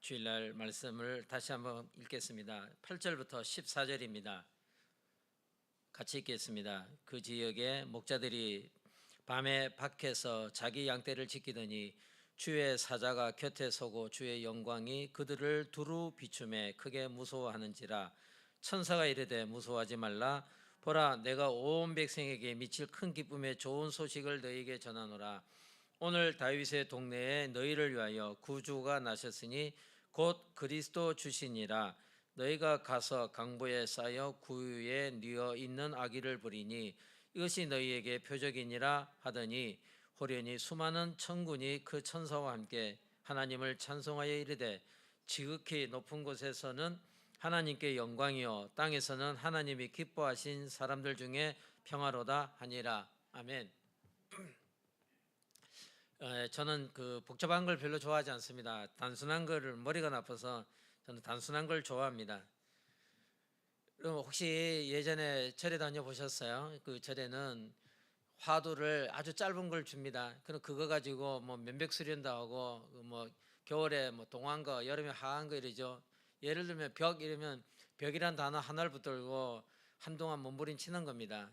주일날 말씀을 다시 한번 읽겠습니다. 8절부터 14절입니다. 같이 읽겠습니다. 그 지역에 목자들이 밤에 밖에서 자기 양떼를 지키더니 주의 사자가 곁에 서고 주의 영광이 그들을 두루 비추매 크게 무서워하는지라. 천사가 이르되 무서워하지 말라. 보라, 내가 온 백성에게 미칠 큰 기쁨의 좋은 소식을 너희에게 전하노라. 오늘 다윗의 동네에 너희를 위하여 구주가 나셨으니 곧 그리스도 주시니라. 너희가 가서 강보에 쌓여 구유에 뉘어 있는 아기를 보리니 이것이 너희에게 표적이니라 하더니 호련히 수많은 천군이 그 천사와 함께 하나님을 찬송하여 이르되 지극히 높은 곳에서는 하나님께 영광이요 땅에서는 하나님이 기뻐하신 사람들 중에 평화로다 하니라. 아멘. 저는 그 복잡한 걸 별로 좋아하지 않습니다. 단순한 거를 머리가 나빠서 저는 단순한 걸 좋아합니다. 그럼 혹시 예전에 절에 다녀보셨어요? 그 절에는 화두를 아주 짧은 걸 줍니다. 그럼 그거 가지고 뭐 면백 수련도 하고 뭐 겨울에 뭐 동한 거, 여름에 하한 거 이러죠. 예를 들면 벽 이러면 벽이란 단어 하나를 붙들고 한동안 몸부림치는 겁니다.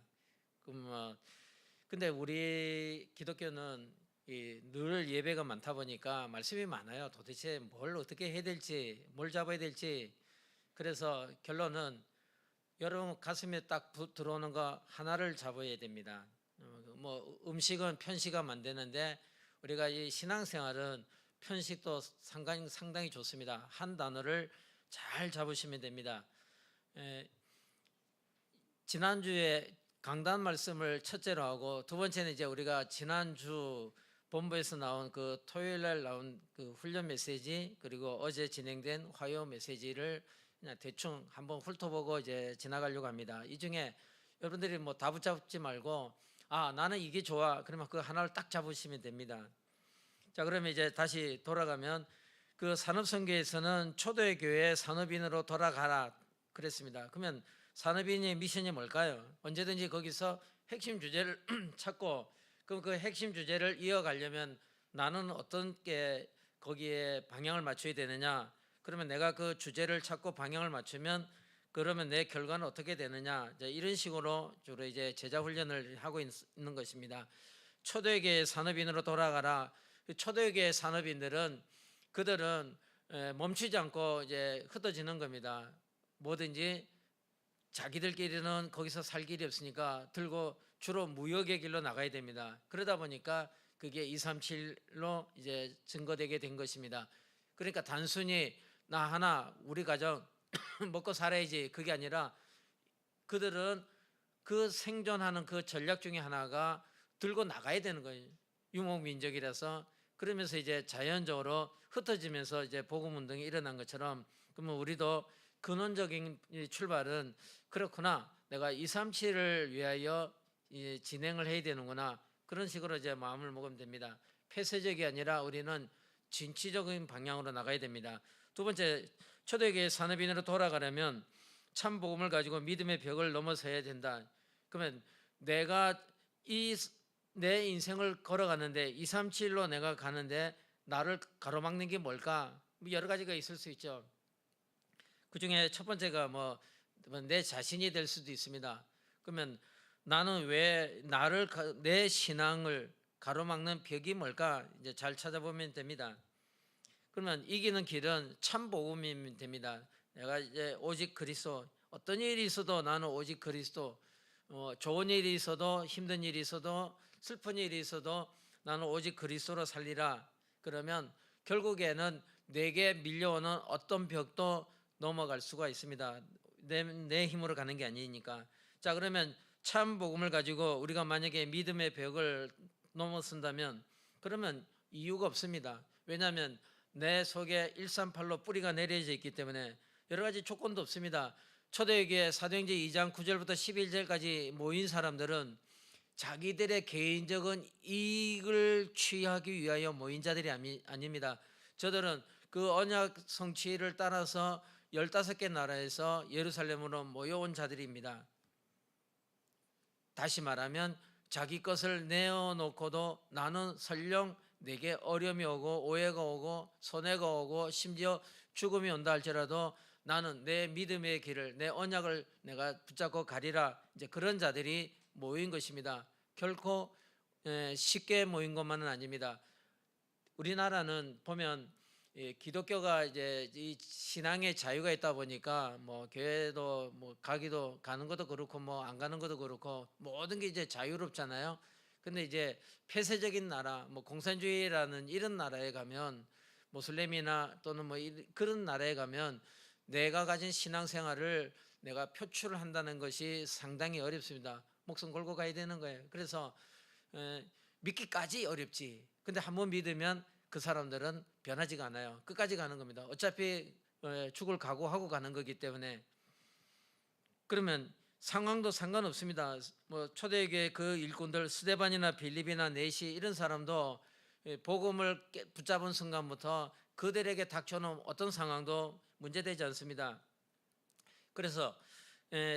근데 우리 기독교는 늘 예배가 많다 보니까 말씀이 많아요. 도대체 뭘 어떻게 해야 될지, 뭘 잡아야 될지. 그래서 결론은 여러분 가슴에 딱 들어오는 거 하나를 잡아야 됩니다. 뭐 음식은 편식하면 안 되는데 우리가 이 신앙생활은 편식도 상당히 좋습니다. 한 단어를 잘 잡으시면 됩니다. 지난주에 강단 말씀을 첫째로 하고 두 번째는 이제 우리가 지난주 본부에서 나온 그 토요일 날 나온 그 훈련 메시지, 그리고 어제 진행된 화요 메시지를 그냥 대충 한번 훑어보고 이제 지나가려고 합니다. 이 중에 여러분들이 뭐 다 붙잡지 말고 나는 이게 좋아 그러면 그 하나를 딱 잡으시면 됩니다. 자, 그러면 이제 다시 돌아가면 그 산업선교에서는 초대교회 산업인으로 돌아가라 그랬습니다. 그러면 산업인의 미션이 뭘까요? 언제든지 거기서 핵심 주제를 찾고 그럼 그 핵심 주제를 이어가려면 나는 어떤 게 거기에 방향을 맞춰야 되느냐? 그러면 내가 그 주제를 찾고 방향을 맞추면 그러면 내 결과는 어떻게 되느냐? 이런 식으로 주로 이제 제자 훈련을 하고 있는 것입니다. 초대교회 산업인으로 돌아가라. 초대교회 산업인들은 그들은 멈추지 않고 이제 흩어지는 겁니다. 뭐든지 자기들끼리는 거기서 살 길이 없으니까 들고 주로 무역의 길로 나가야 됩니다. 그러다 보니까 그게 237로 이제 증거되게 된 것입니다. 그러니까 단순히 나 하나 우리 가정 먹고 살아야지 그게 아니라 그들은 그 생존하는 그 전략 중에 하나가 들고 나가야 되는 거예요. 유목민족이라서. 그러면서 이제 자연적으로 흩어지면서 이제 복음 운동이 일어난 것처럼 그러면 우리도 근원적인 출발은 그렇구나. 내가 237을 위하여 진행을 해야 되는구나. 그런 식으로 이제 마음을 먹으면 됩니다. 폐쇄적이 아니라 우리는 진취적인 방향으로 나가야 됩니다. 두 번째, 초대교회 산업인으로 돌아가려면 참 복음을 가지고 믿음의 벽을 넘어서야 된다. 그러면 내가 내 인생을 걸어가는데 237로 내가 가는데 나를 가로막는 게 뭘까? 여러 가지가 있을 수 있죠. 그 중에 첫 번째가 내 자신이 될 수도 있습니다. 그러면 나는 왜 내 신앙을 가로막는 벽이 뭘까? 이제 잘 찾아보면 됩니다. 그러면 이기는 길은 참 복음이면 됩니다. 내가 이제 오직 그리스도, 어떤 일이 있어도 나는 오직 그리스도, 좋은 일이 있어도 힘든 일이 있어도 슬픈 일이 있어도 나는 오직 그리스도로 살리라. 그러면 결국에는 내게 밀려오는 어떤 벽도 넘어갈 수가 있습니다. 내 힘으로 가는 게 아니니까. 자, 그러면 참 복음을 가지고 우리가 만약에 믿음의 벽을 넘어선다면 그러면 이유가 없습니다. 왜냐하면 내 속에 138로 뿌리가 내려져 있기 때문에 여러 가지 조건도 없습니다. 초대교회 사도행전 2장 9절부터 11절까지 모인 사람들은 자기들의 개인적인 이익을 취하기 위하여 모인 자들이 아닙니다. 저들은 그 언약 성취를 따라서 15개 나라에서 예루살렘으로 모여온 자들입니다. 다시 말하면 자기 것을 내어놓고도 나는 설령 내게 어려움이 오고 오해가 오고 손해가 오고 심지어 죽음이 온다 할지라도 나는 내 믿음의 길을, 내 언약을 내가 붙잡고 가리라, 이제 그런 자들이 모인 것입니다. 결코 쉽게 모인 것만은 아닙니다. 우리나라는 보면 기독교가 이제 이 신앙의 자유가 있다 보니까 뭐 교회도 뭐 가기도 가는 것도 그렇고 뭐 안 가는 것도 그렇고 모든 게 이제 자유롭잖아요. 근데 이제 폐쇄적인 나라, 뭐 공산주의라는 이런 나라에 가면, 모슬렘이나 또는 뭐 그런 나라에 가면 내가 가진 신앙생활을 내가 표출을 한다는 것이 상당히 어렵습니다. 목숨 걸고 가야 되는 거예요. 그래서 믿기까지 어렵지. 근데 한번 믿으면 그 사람들은 변하지가 않아요. 끝까지 가는 겁니다. 어차피 죽을 각오하고 가는 거기 때문에. 그러면 상황도 상관없습니다. 뭐 초대교회 그 일꾼들 스데반이나 빌립이나 네시 이런 사람도 복음을 붙잡은 순간부터 그들에게 닥쳐놓은 어떤 상황도 문제되지 않습니다. 그래서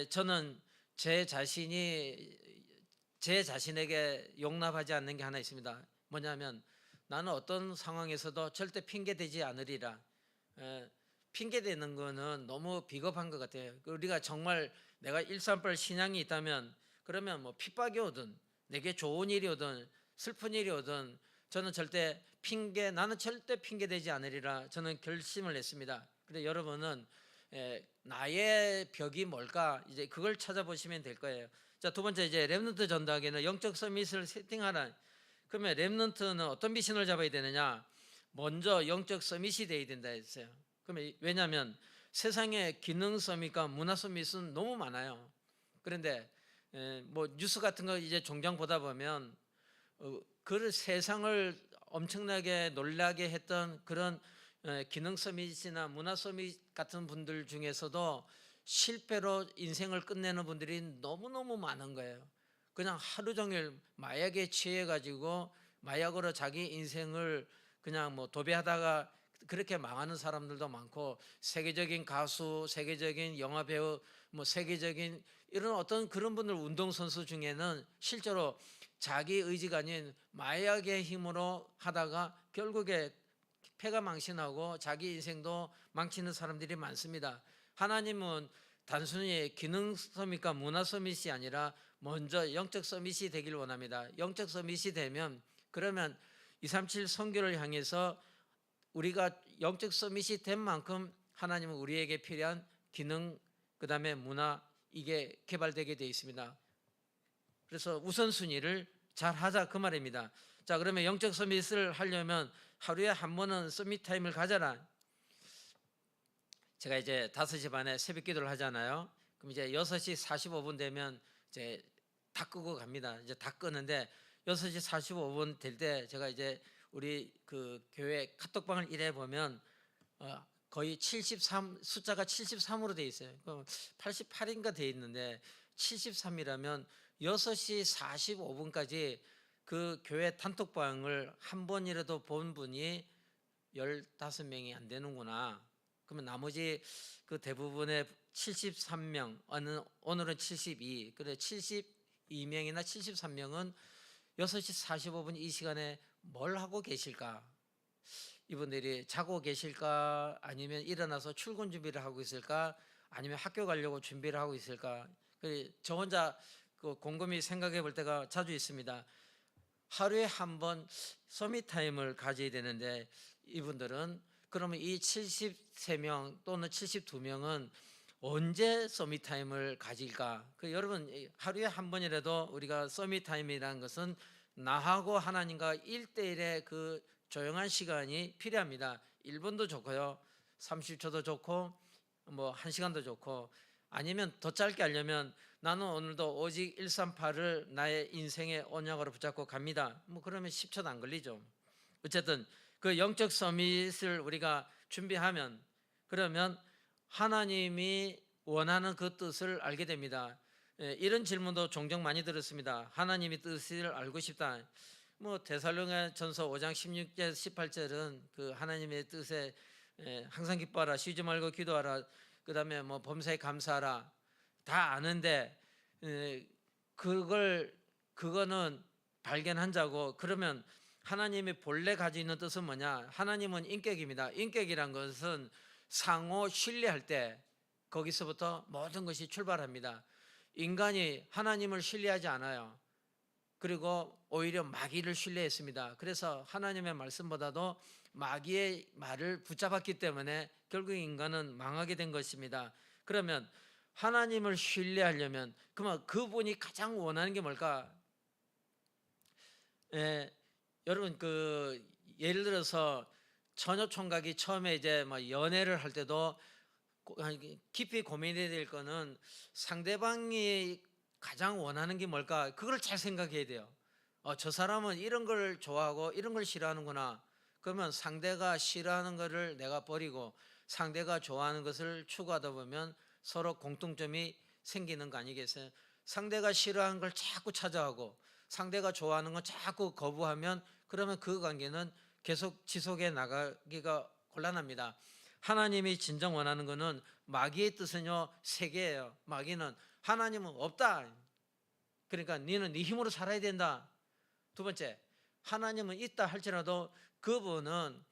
저는 제 자신에게 용납하지 않는 게 하나 있습니다. 뭐냐면 나는 어떤 상황에서도 절대 핑계대지 않으리라. 핑계대는 거는 너무 비겁한 것 같아요. 우리가 정말 내가 일산발 신앙이 있다면, 그러면 뭐 핍박이 오든 내게 좋은 일이 오든 슬픈 일이 오든 저는 나는 절대 핑계대지 않으리라 저는 결심을 했습니다. 근데 여러분은 나의 벽이 뭘까, 이제 그걸 찾아보시면 될 거예요. 자, 두 번째, 이제 렘넌트 전도하기에는 영적 서밋을 세팅하라. 그러면 렘넌트는 어떤 미션을 잡아야 되느냐? 먼저 영적 서밋이 돼야 된다 했어요. 그러면 왜냐하면 세상에 기능 서밋과 문화 서밋은 너무 많아요. 그런데 뭐 뉴스 같은 거 이제 종종 보다 보면 그 세상을 엄청나게 놀라게 했던 그런 기능 서밋이나 문화 서밋 같은 분들 중에서도 실패로 인생을 끝내는 분들이 너무너무 많은 거예요. 그냥 하루 종일 마약에 취해가지고 마약으로 자기 인생을 그냥 뭐 도배하다가 그렇게 망하는 사람들도 많고, 세계적인 가수, 세계적인 영화 배우, 뭐 세계적인 이런 어떤 그런 분들, 운동선수 중에는 실제로 자기 의지가 아닌 마약의 힘으로 하다가 결국에 폐가 망신하고 자기 인생도 망치는 사람들이 많습니다. 하나님은 단순히 기능 서밋과 문화 서밋이 아니라 먼저 영적 서밋이 되길 원합니다. 영적 서밋이 되면, 그러면 237 선교를 향해서 우리가 영적 서밋이 된 만큼 하나님은 우리에게 필요한 기능, 그 다음에 문화, 이게 개발되게 되어 있습니다. 그래서 우선순위를 잘 하자, 그 말입니다. 자, 그러면 영적 서밋을 하려면 하루에 한 번은 서밋 타임을 가져라. 제가 이제 5시 반에 새벽 기도를 하잖아요. 그럼 이제 6시 45분 되면 이제 다 끄고 갑니다. 이제 다 끄는데 6시 45분 될 때 제가 이제 우리 그 교회 카톡방을 일해 보면 거의 73, 숫자가 73으로 돼 있어요. 88인가 돼 있는데 73이라면 6시 45분까지 그 교회 단톡방을 한 번이라도 본 분이 15명이 안 되는구나. 그러면 나머지 그 대부분의 73명, 오늘은 72, 그래 72명이나 73명은 6시 45분 이 시간에 뭘 하고 계실까? 이분들이 자고 계실까? 아니면 일어나서 출근 준비를 하고 있을까? 아니면 학교 가려고 준비를 하고 있을까? 저 혼자 곰곰이 생각해 볼 때가 자주 있습니다. 하루에 한 번 서밋 타임을 가져야 되는데 이분들은 그러면 이 73명 또는 72명은 언제 서밋 타임을 가질까? 여러분, 하루에 한 번이라도 우리가 서밋 타임이라는 것은 나하고 하나님과 1대1의 그 조용한 시간이 필요합니다. 1분도 좋고요, 30초도 좋고, 뭐 1시간도 좋고, 아니면 더 짧게 하려면 나는 오늘도 오직 138을 나의 인생의 언약으로 붙잡고 갑니다. 뭐 그러면 10초도 안 걸리죠. 어쨌든 그 영적 서밋을 우리가 준비하면, 그러면 하나님이 원하는 그 뜻을 알게 됩니다. 이런 질문도 종종 많이 들었습니다. 하나님의 뜻을 알고 싶다. 뭐 데살로니가전서 5장 16절 18절은 그 하나님의 뜻에 항상 기뻐하라, 쉬지 말고 기도하라, 그 다음에 뭐 범사에 감사하라, 다 아는데 그거는 발견한 자고, 그러면 하나님이 본래 가지고 있는 뜻은 뭐냐? 하나님은 인격입니다. 인격이란 것은 상호 신뢰할 때 거기서부터 모든 것이 출발합니다. 인간이 하나님을 신뢰하지 않아요. 그리고 오히려 마귀를 신뢰했습니다. 그래서 하나님의 말씀보다도 마귀의 말을 붙잡았기 때문에 결국 인간은 망하게 된 것입니다. 그러면 하나님을 신뢰하려면 그러면 그분이 가장 원하는 게 뭘까? 여러분 예를 들어서 처녀 총각이 처음에 이제 뭐 연애를 할 때도 깊이 고민해야 될 거는 상대방이 가장 원하는 게 뭘까? 그걸 잘 생각해야 돼요. 저 사람은 이런 걸 좋아하고 이런 걸 싫어하는구나. 그러면 상대가 싫어하는 것을 내가 버리고 상대가 좋아하는 것을 추구하다 보면 서로 공통점이 생기는 거 아니겠어요? 상대가 싫어하는 걸 자꾸 찾아가고 상대가 좋아하는 건 자꾸 거부하면 그러면 그 관계는 계속 지속해 나가기가 곤란합니다. 하나님이 진정 원하는 것은 마귀의 뜻은요 세 개예요. 마귀는 하나님은 없다. 그러니까 너는 네 힘으로 살아야 된다. 두 번째, 하나님은 있다 할지라도 그분은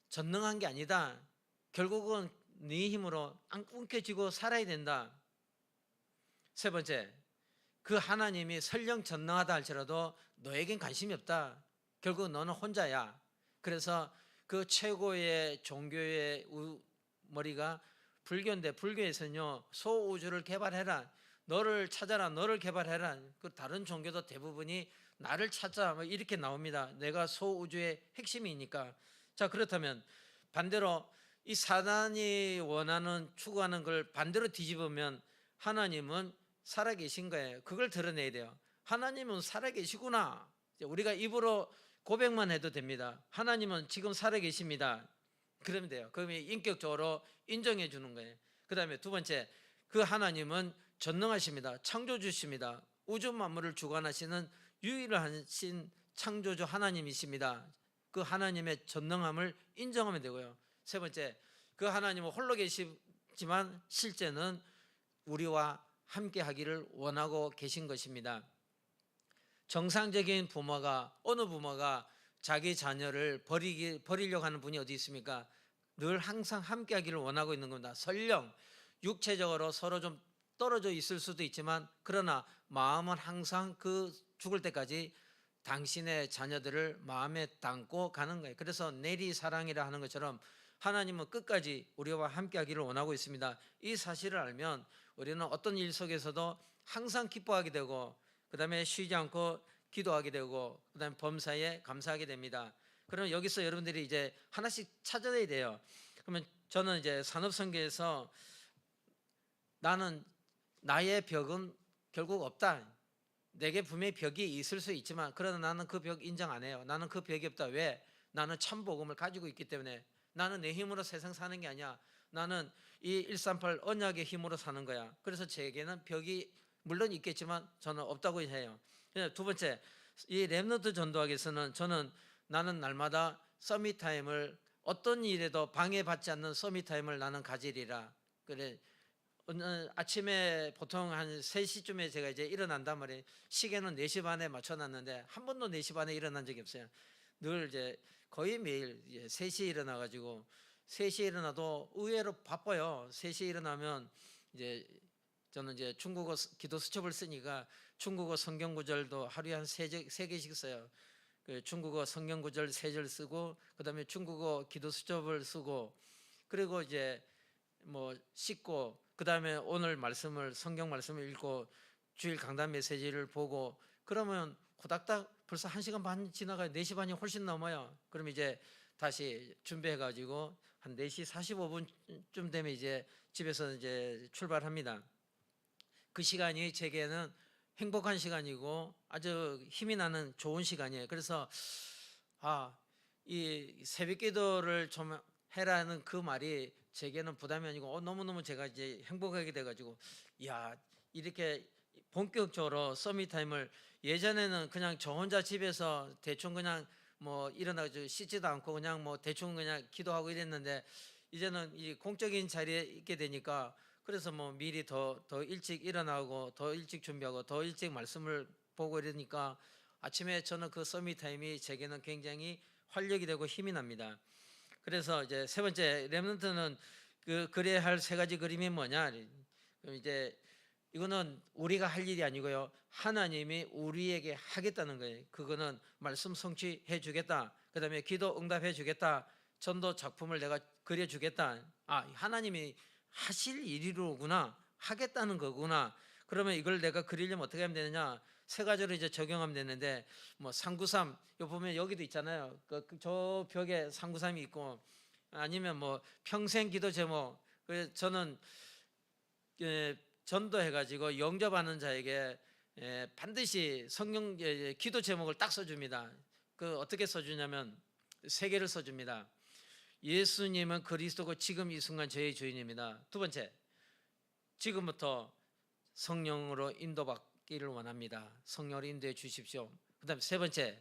전능한 게 아니다. 결국은 네 힘으로 안 끊겨지고 살아야 된다. 세 번째, 그 하나님이 설령 전능하다 할지라도 너에겐 관심이 없다. 결국 너는 혼자야. 그래서 그 최고의 종교의 머리가 불교인데 불교에서는요 소우주를 개발해라, 너를 찾아라, 너를 개발해라. 그 다른 종교도 대부분이 나를 찾아 뭐 이렇게 나옵니다. 내가 소우주의 핵심이니까. 자, 그렇다면 반대로 이 사단이 원하는 추구하는 걸 반대로 뒤집으면 하나님은 살아계신 거예요. 그걸 드러내야 돼요. 하나님은 살아계시구나. 우리가 입으로 고백만 해도 됩니다. 하나님은 지금 살아계십니다. 그러면 돼요. 그러면 인격적으로 인정해 주는 거예요. 그 다음에 두 번째, 그 하나님은 전능하십니다. 창조주십니다. 우주 만물을 주관하시는 유일하신 창조주 하나님이십니다. 그 하나님의 전능함을 인정하면 되고요. 세 번째, 그 하나님은 홀로 계시지만 실제는 우리와 함께 하기를 원하고 계신 것입니다. 정상적인 부모가, 어느 부모가 자기 자녀를 버리려고 하는 분이 어디 있습니까? 늘 항상 함께 하기를 원하고 있는 겁니다. 설령 육체적으로 서로 좀 떨어져 있을 수도 있지만 그러나 마음은 항상 그 죽을 때까지 당신의 자녀들을 마음에 담고 가는 거예요. 그래서 내리사랑이라 하는 것처럼 하나님은 끝까지 우리와 함께 하기를 원하고 있습니다. 이 사실을 알면 우리는 어떤 일 속에서도 항상 기뻐하게 되고 그 다음에 쉬지 않고 기도하게 되고 그 다음에 범사에 감사하게 됩니다. 그러면 여기서 여러분들이 이제 하나씩 찾아내야 돼요. 그러면 저는 이제 산업선교에서 나는 나의 벽은 결국 없다. 내게 분명히 벽이 있을 수 있지만 그러나 나는 그 벽 인정 안 해요. 나는 그 벽이 없다. 왜? 나는 참복음을 가지고 있기 때문에. 나는 내 힘으로 세상 사는 게 아니야. 나는 이 138 언약의 힘으로 사는 거야. 그래서 제게는 벽이 물론 있겠지만 저는 없다고 해요. 두 번째, 이 렘넌트 전도학에서는 저는 나는 날마다 서밋타임을 어떤 일에도 방해받지 않는 서밋타임을 나는 가지리라. 그래, 아침에 보통 한 3시쯤에 제가 이제 일어난단 말이에요. 시계는 4시 반에 맞춰놨는데 한 번도 4시 반에 일어난 적이 없어요. 늘 이제 거의 매일 이제 3시에 일어나가지고 3시에 일어나도 의외로 바빠요. 3시에 일어나면 이제 저는 이제 중국어 기도 수첩을 쓰니까 중국어 성경 구절도 하루에 한 3개씩 써요. 그 중국어 성경 구절 3절 쓰고 그다음에 중국어 기도 수첩을 쓰고 그리고 이제 뭐 씻고 그다음에 오늘 말씀을 성경 말씀을 읽고 주일 강단 메시지를 보고 그러면 후닥닥 벌써 1시간 반 지나가요. 4시 반이 훨씬 넘어요. 그럼 이제 다시 준비해 가지고 한 4시 45분쯤 되면 이제 집에서 이제 출발합니다. 그 시간이 제게는 행복한 시간이고 아주 힘이 나는 좋은 시간이에요. 그래서 이 새벽 기도를 좀 해라는 그 말이 제게는 부담이 아니고 너무너무 제가 이제 행복하게 돼가지고 이렇게 본격적으로 서밋타임을 예전에는 그냥 저 혼자 집에서 대충 그냥 뭐 일어나가지고 씻지도 않고 그냥 뭐 대충 그냥 기도하고 이랬는데 이제는 이 공적인 자리에 있게 되니까 그래서 뭐 미리 더 일찍 일어나고 더 일찍 준비하고 더 일찍 말씀을 보고 이러니까 아침에 저는 그 서밋 타임이 제게는 굉장히 활력이 되고 힘이 납니다. 그래서 이제 세 번째 렘넌트는 그래야 할 세 가지 그림이 뭐냐? 그럼 이제 이거는 우리가 할 일이 아니고요. 하나님이 우리에게 하겠다는 거예요. 그거는 말씀 성취해 주겠다. 그다음에 기도 응답해 주겠다. 전도 작품을 내가 그려 주겠다. 아, 하나님이 하실 일이로구나. 하겠다는 거구나. 그러면 이걸 내가 그리려면 어떻게 하면 되느냐? 세 가지로 이제 적용하면 되는데, 뭐 상구삼, 요 보면 여기도 있잖아요. 저 벽에 상구삼이 있고, 아니면 뭐 평생 기도 제목. 그래서 저는 전도해가지고 영접하는 자에게 반드시 성경 기도 제목을 딱 써줍니다. 그 어떻게 써주냐면 세 개를 써줍니다. 예수님은 그리스도고 지금 이 순간 저의 주인입니다. 두 번째, 지금부터 성령으로 인도받기를 원합니다. 성령으로 인도해 주십시오. 그 다음에 세 번째,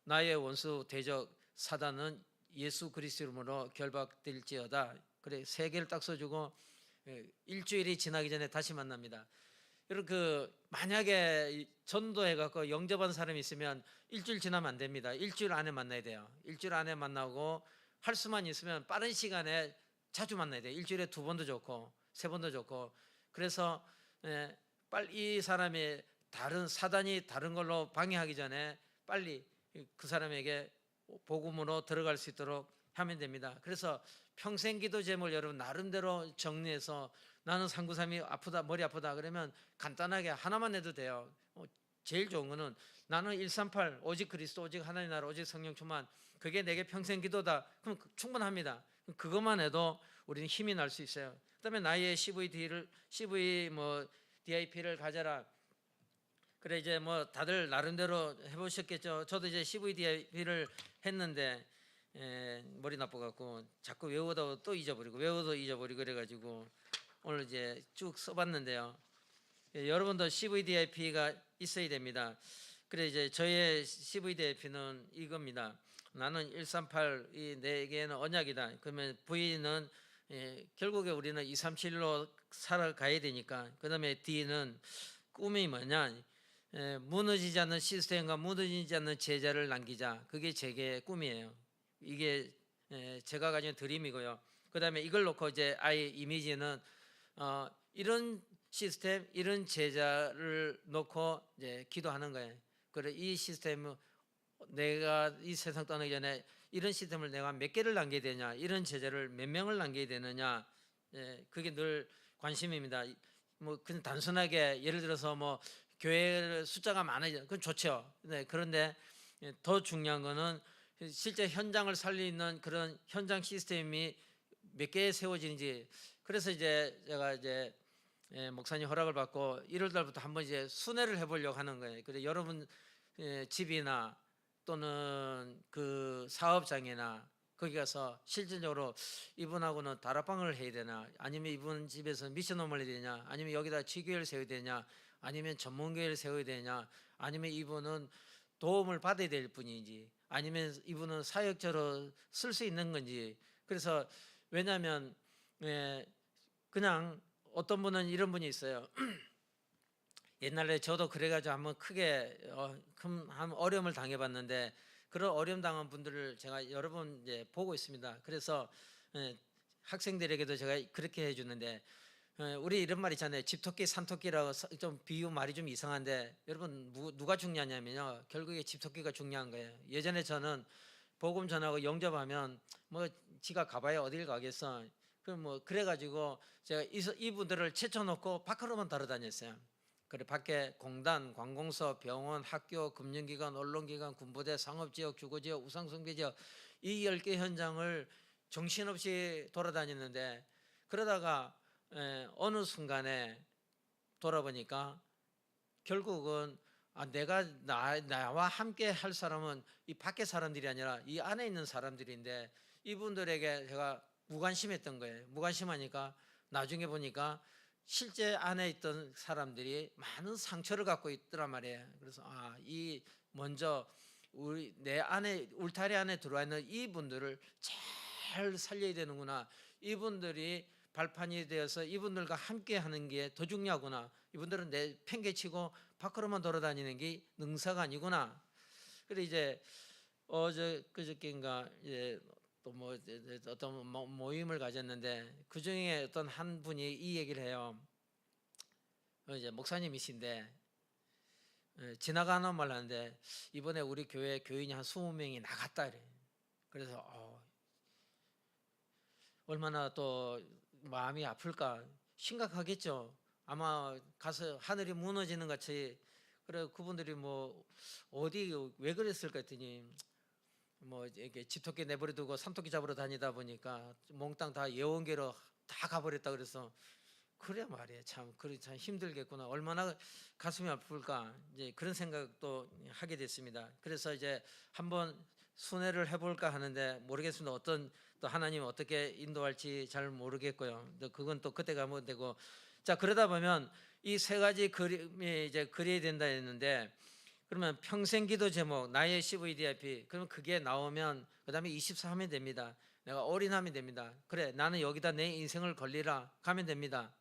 나의 원수 대적 사단은 예수 그리스도 이름으로 결박될지어다. 그래, 세 개를 딱 써주고 일주일이 지나기 전에 다시 만납니다. 여러분 만약에 전도해갖고 영접한 사람이 있으면 일주일 지나면 안 됩니다. 일주일 안에 만나야 돼요. 일주일 안에 만나고 할 수만 있으면 빠른 시간에 자주 만나야 돼요. 일주일에 2번도 좋고 3번도 좋고. 그래서 빨리 이 사람이 사단이 다른 걸로 방해하기 전에 빨리 그 사람에게 복음으로 들어갈 수 있도록 하면 됩니다. 그래서 평생 기도 제목을 여러분 나름대로 정리해서 나는 상구삼이 아프다, 머리 아프다 그러면 간단하게 하나만 해도 돼요. 제일 좋은 거는 나는 138 오직 그리스도, 오직 하나님 나라, 오직 성령 충만, 그게 내게 평생 기도다. 그럼 충분합니다. 그것만 해도 우리는 힘이 날 수 있어요. 그다음에 나의 CV DIP를 가져라. 그래 이제 뭐 다들 나름대로 해보셨겠죠. 저도 이제 CVDIP를 했는데 머리 나빠갖고 자꾸 외우다 또 잊어버리고 그래가지고 오늘 이제 쭉 써봤는데요. 여러분도 CVDIP가 있어야 됩니다. 그래 이제 저의 CVDIP는 이겁니다. 나는 138이 내게는 언약이다. 그러면 V는 결국에 우리는 237로 살아가야 되니까. 그 다음에 D는 꿈이 뭐냐? 무너지지 않는 시스템과 무너지지 않는 제자를 남기자. 그게 제게 꿈이에요. 이게 제가 가진 드림이고요. 그 다음에 이걸 놓고 이제 아이 이미지는 이런 시스템, 이런 제자를 놓고 이제 기도하는 거예요. 그래 이 시스템은 내가 이 세상 떠나기 전에 이런 시스템을 내가 몇 개를 남겨야 되냐, 이런 제자를 몇 명을 남겨야 되느냐, 그게 늘 관심입니다. 뭐 그냥 단순하게 예를 들어서 뭐 교회 숫자가 많아져, 그건 좋죠. 네, 그런데 더 중요한 거는 실제 현장을 살리는 그런 현장 시스템이 몇 개 세워지는지. 그래서 이제 제가 이제 목사님 허락을 받고 1월 달부터 한번 이제 순회를 해보려고 하는 거예요. 그래서 여러분 집이나 또는 그 사업장이나 거기 가서 실질적으로 이분하고는 다락방을 해야 되나, 아니면 이분 집에서 미션홈을 해야 되냐, 아니면 여기다 지교회를 세워야 되냐, 아니면 전문교회를 세워야 되냐, 아니면 이분은 도움을 받아야 될 분인지, 아니면 이분은 사역자로 쓸 수 있는 건지. 그래서 왜냐하면 그냥 어떤 분은 이런 분이 있어요. 옛날에 저도 그래가지고 한번 크게 큰 어려움을 당해봤는데, 그런 어려움 당한 분들을 제가 여러 번 이제 보고 있습니다. 그래서 학생들에게도 제가 그렇게 해주는데, 우리 이런 말 있잖아요. 집토끼 산토끼라고. 좀 비유 말이 좀 이상한데, 여러분 누가 중요하냐면요, 결국에 집토끼가 중요한 거예요. 예전에 저는 복음 전하고 영접하면 뭐 지가 가봐야 어딜 가겠어. 그래가지고 제가 이분들을 채쳐놓고 밖으로만 돌아다녔어요. 그래 밖에 공단, 관공서, 병원, 학교, 금융기관, 언론기관, 군부대, 상업지역, 주거지역, 우상숭배지역 이 10개 현장을 정신없이 돌아다녔는데, 그러다가 어느 순간에 돌아보니까 결국은 내가 나와 함께 할 사람은 이 밖에 사람들이 아니라 이 안에 있는 사람들인데, 이분들에게 제가 무관심했던 거예요. 무관심하니까 나중에 보니까 실제 안에 있던 사람들이 많은 상처를 갖고 있더란 말이에요. 그래서 이 먼저 내 안에 울타리 안에 들어와 있는 이분들을 잘 살려야 되는구나. 이분들이 발판이 되어서 이분들과 함께 하는 게 더 중요하구나. 이분들은 내 팽개치고 밖으로만 돌아다니는 게 능사가 아니구나. 그래 이제 어제 그저께인가 이제 또 뭐 어떤 모임을 가졌는데 그 중에 어떤 한 분이 이 얘기를 해요. 이제 목사님이신데 지나가는 말 하는데 이번에 우리 교회 교인이 한 20명이 나갔다 그래. 그래서 얼마나 또 마음이 아플까. 심각하겠죠. 아마 가서 하늘이 무너지는 같이. 그래 그분들이 뭐 어디 왜 그랬을까 했더니 뭐 이렇게 집토끼 내버려두고 산토끼 잡으러 다니다 보니까 몽땅 다 예원계로 다 가버렸다 그래서 그래 말이야. 참 그래 참 힘들겠구나. 얼마나 가슴이 아플까. 이제 그런 생각도 하게 됐습니다. 그래서 이제 한번 순회를 해볼까 하는데 모르겠습니다. 어떤 또 하나님 어떻게 인도할지 잘 모르겠고요. 또 그건 또 그때 가면 되고. 자 그러다 보면 이 세 가지 그림이 이제 그려야 된다 했는데 그러면 평생기도 제목 나의 CVDIP 그러면 그게 나오면 그 다음에 24 하면 됩니다. 내가 올인하면 됩니다. 그래 나는 여기다 내 인생을 걸리라 가면 됩니다.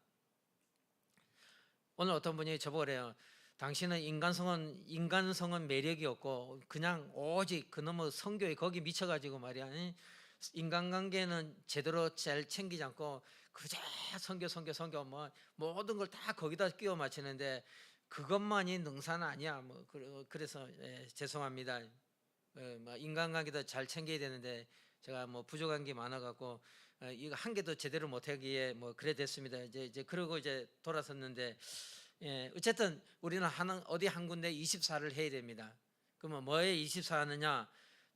오늘 어떤 분이 저보고 그래요. 당신은 인간성은 매력이 없고 그냥 오직 그놈의 성교에 거기 미쳐가지고 말이야. 인간관계는 제대로 잘 챙기지 않고 그저 성교 뭐 모든 걸 다 거기다 끼워 맞추는데 그것만이 능사는 아니야. 뭐 그래서 죄송합니다. 뭐 인간관계도 잘 챙겨야 되는데 제가 뭐 부족한 게 많아갖고 이거 한 개도 제대로 못하기에 뭐 그래 됐습니다. 이제 그러고 이제 돌아섰는데 어쨌든 우리는 어디 한 군데 24를 해야 됩니다. 그러면 뭐에 24 하느냐?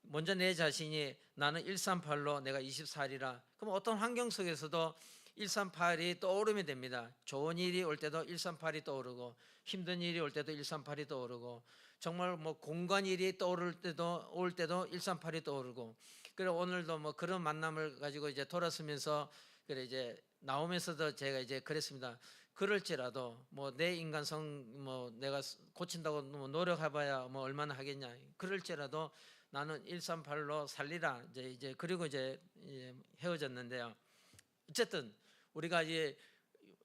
먼저 내 자신이 나는 138로 내가 24이라. 그럼 어떤 환경 속에서도 138이 떠오르면 됩니다. 좋은 일이 올 때도 138이 떠오르고 힘든 일이 올 때도 138이 떠오르고 정말 뭐 공간 일이 떠오를 때도 올 때도 138이 떠오르고 그래 오늘도 뭐 그런 만남을 가지고 이제 돌아서면서 그래 이제 나오면서도 제가 이제 그랬습니다. 그럴지라도 뭐 내 인간성 뭐 내가 고친다고 뭐 노력해봐야 뭐 얼마나 하겠냐. 그럴지라도 나는 138로 살리라. 이제 그리고 이제 헤어졌는데요. 어쨌든 우리가 이제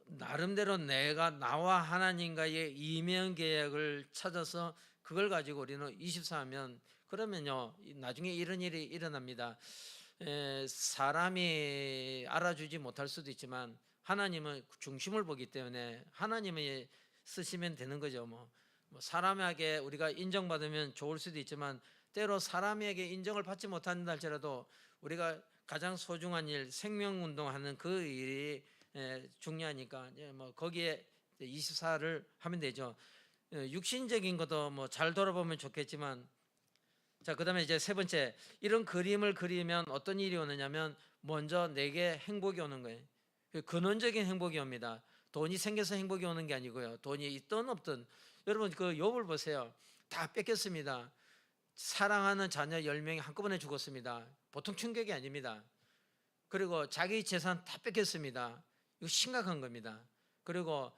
나름대로 내가 나와 하나님과의 이면 계약을 찾아서 그걸 가지고 우리는 24하면 그러면요 나중에 이런 일이 일어납니다. 사람이 알아주지 못할 수도 있지만 하나님은 중심을 보기 때문에 하나님이 쓰시면 되는 거죠. 뭐 사람에게 우리가 인정받으면 좋을 수도 있지만 때로 사람에게 인정을 받지 못한다 할지라도 우리가 가장 소중한 일 생명운동하는 그 일이 중요하니까 뭐 거기에 24를 하면 되죠. 육신적인 것도 뭐 잘 돌아보면 좋겠지만 자 그다음에 이제 세 번째 이런 그림을 그리면 어떤 일이 오느냐면 먼저 내게 행복이 오는 거예요. 근원적인 행복이 옵니다. 돈이 생겨서 행복이 오는 게 아니고요. 돈이 있든 없든 여러분 그 욥을 보세요. 다 뺏겼습니다. 사랑하는 자녀 10명이 한꺼번에 죽었습니다. 보통 충격이 아닙니다. 그리고 자기 재산 다 뺏겼습니다. 이거 심각한 겁니다. 그리고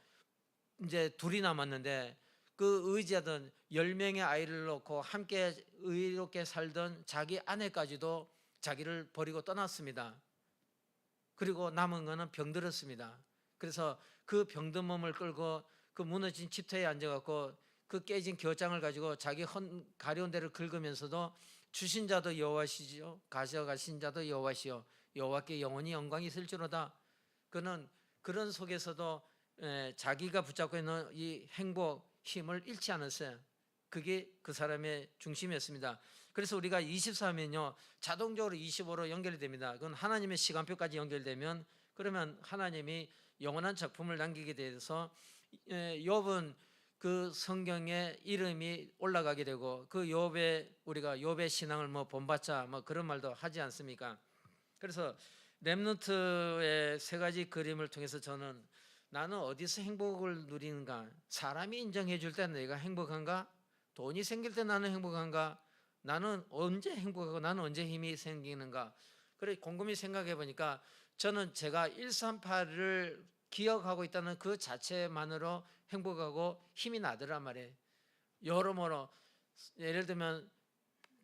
이제 둘이 남았는데 그 의지하던 10명의 아이를 놓고 함께 의롭게 살던 자기 아내까지도 자기를 버리고 떠났습니다. 그리고 남은 거는 병들었습니다. 그래서 그 병든 몸을 끌고 그 무너진 집터에 앉아갖고 그 깨진 겨장을 가지고 자기 가려운 데를 긁으면서도 주신 자도 여호와시죠 가져가신 자도 여호와시요 여호와께 영원히 영광이 있을지로다. 그는 그런 속에서도 자기가 붙잡고 있는 이 행복 힘을 잃지 않았어요. 그게 그 사람의 중심이었습니다. 그래서 우리가 24면요 자동적으로 25로 연결이 됩니다. 그건 하나님의 시간표까지 연결되면 그러면 하나님이 영원한 작품을 남기게 돼서 욥은 그 성경에 이름이 올라가게 되고 그 욥의 우리가 욥의 신앙을 뭐 본받자 뭐 그런 말도 하지 않습니까? 그래서 렘넌트의 세 가지 그림을 통해서 저는 나는 어디서 행복을 누리는가? 사람이 인정해 줄 때 내가 행복한가? 돈이 생길 때 나는 행복한가? 나는 언제 행복하고 나는 언제 힘이 생기는가? 그래 곰곰이 생각해 보니까 저는 제가 138을 기억하고 있다는 그 자체만으로 행복하고 힘이 나더란 말이에요. 여러모로 예를 들면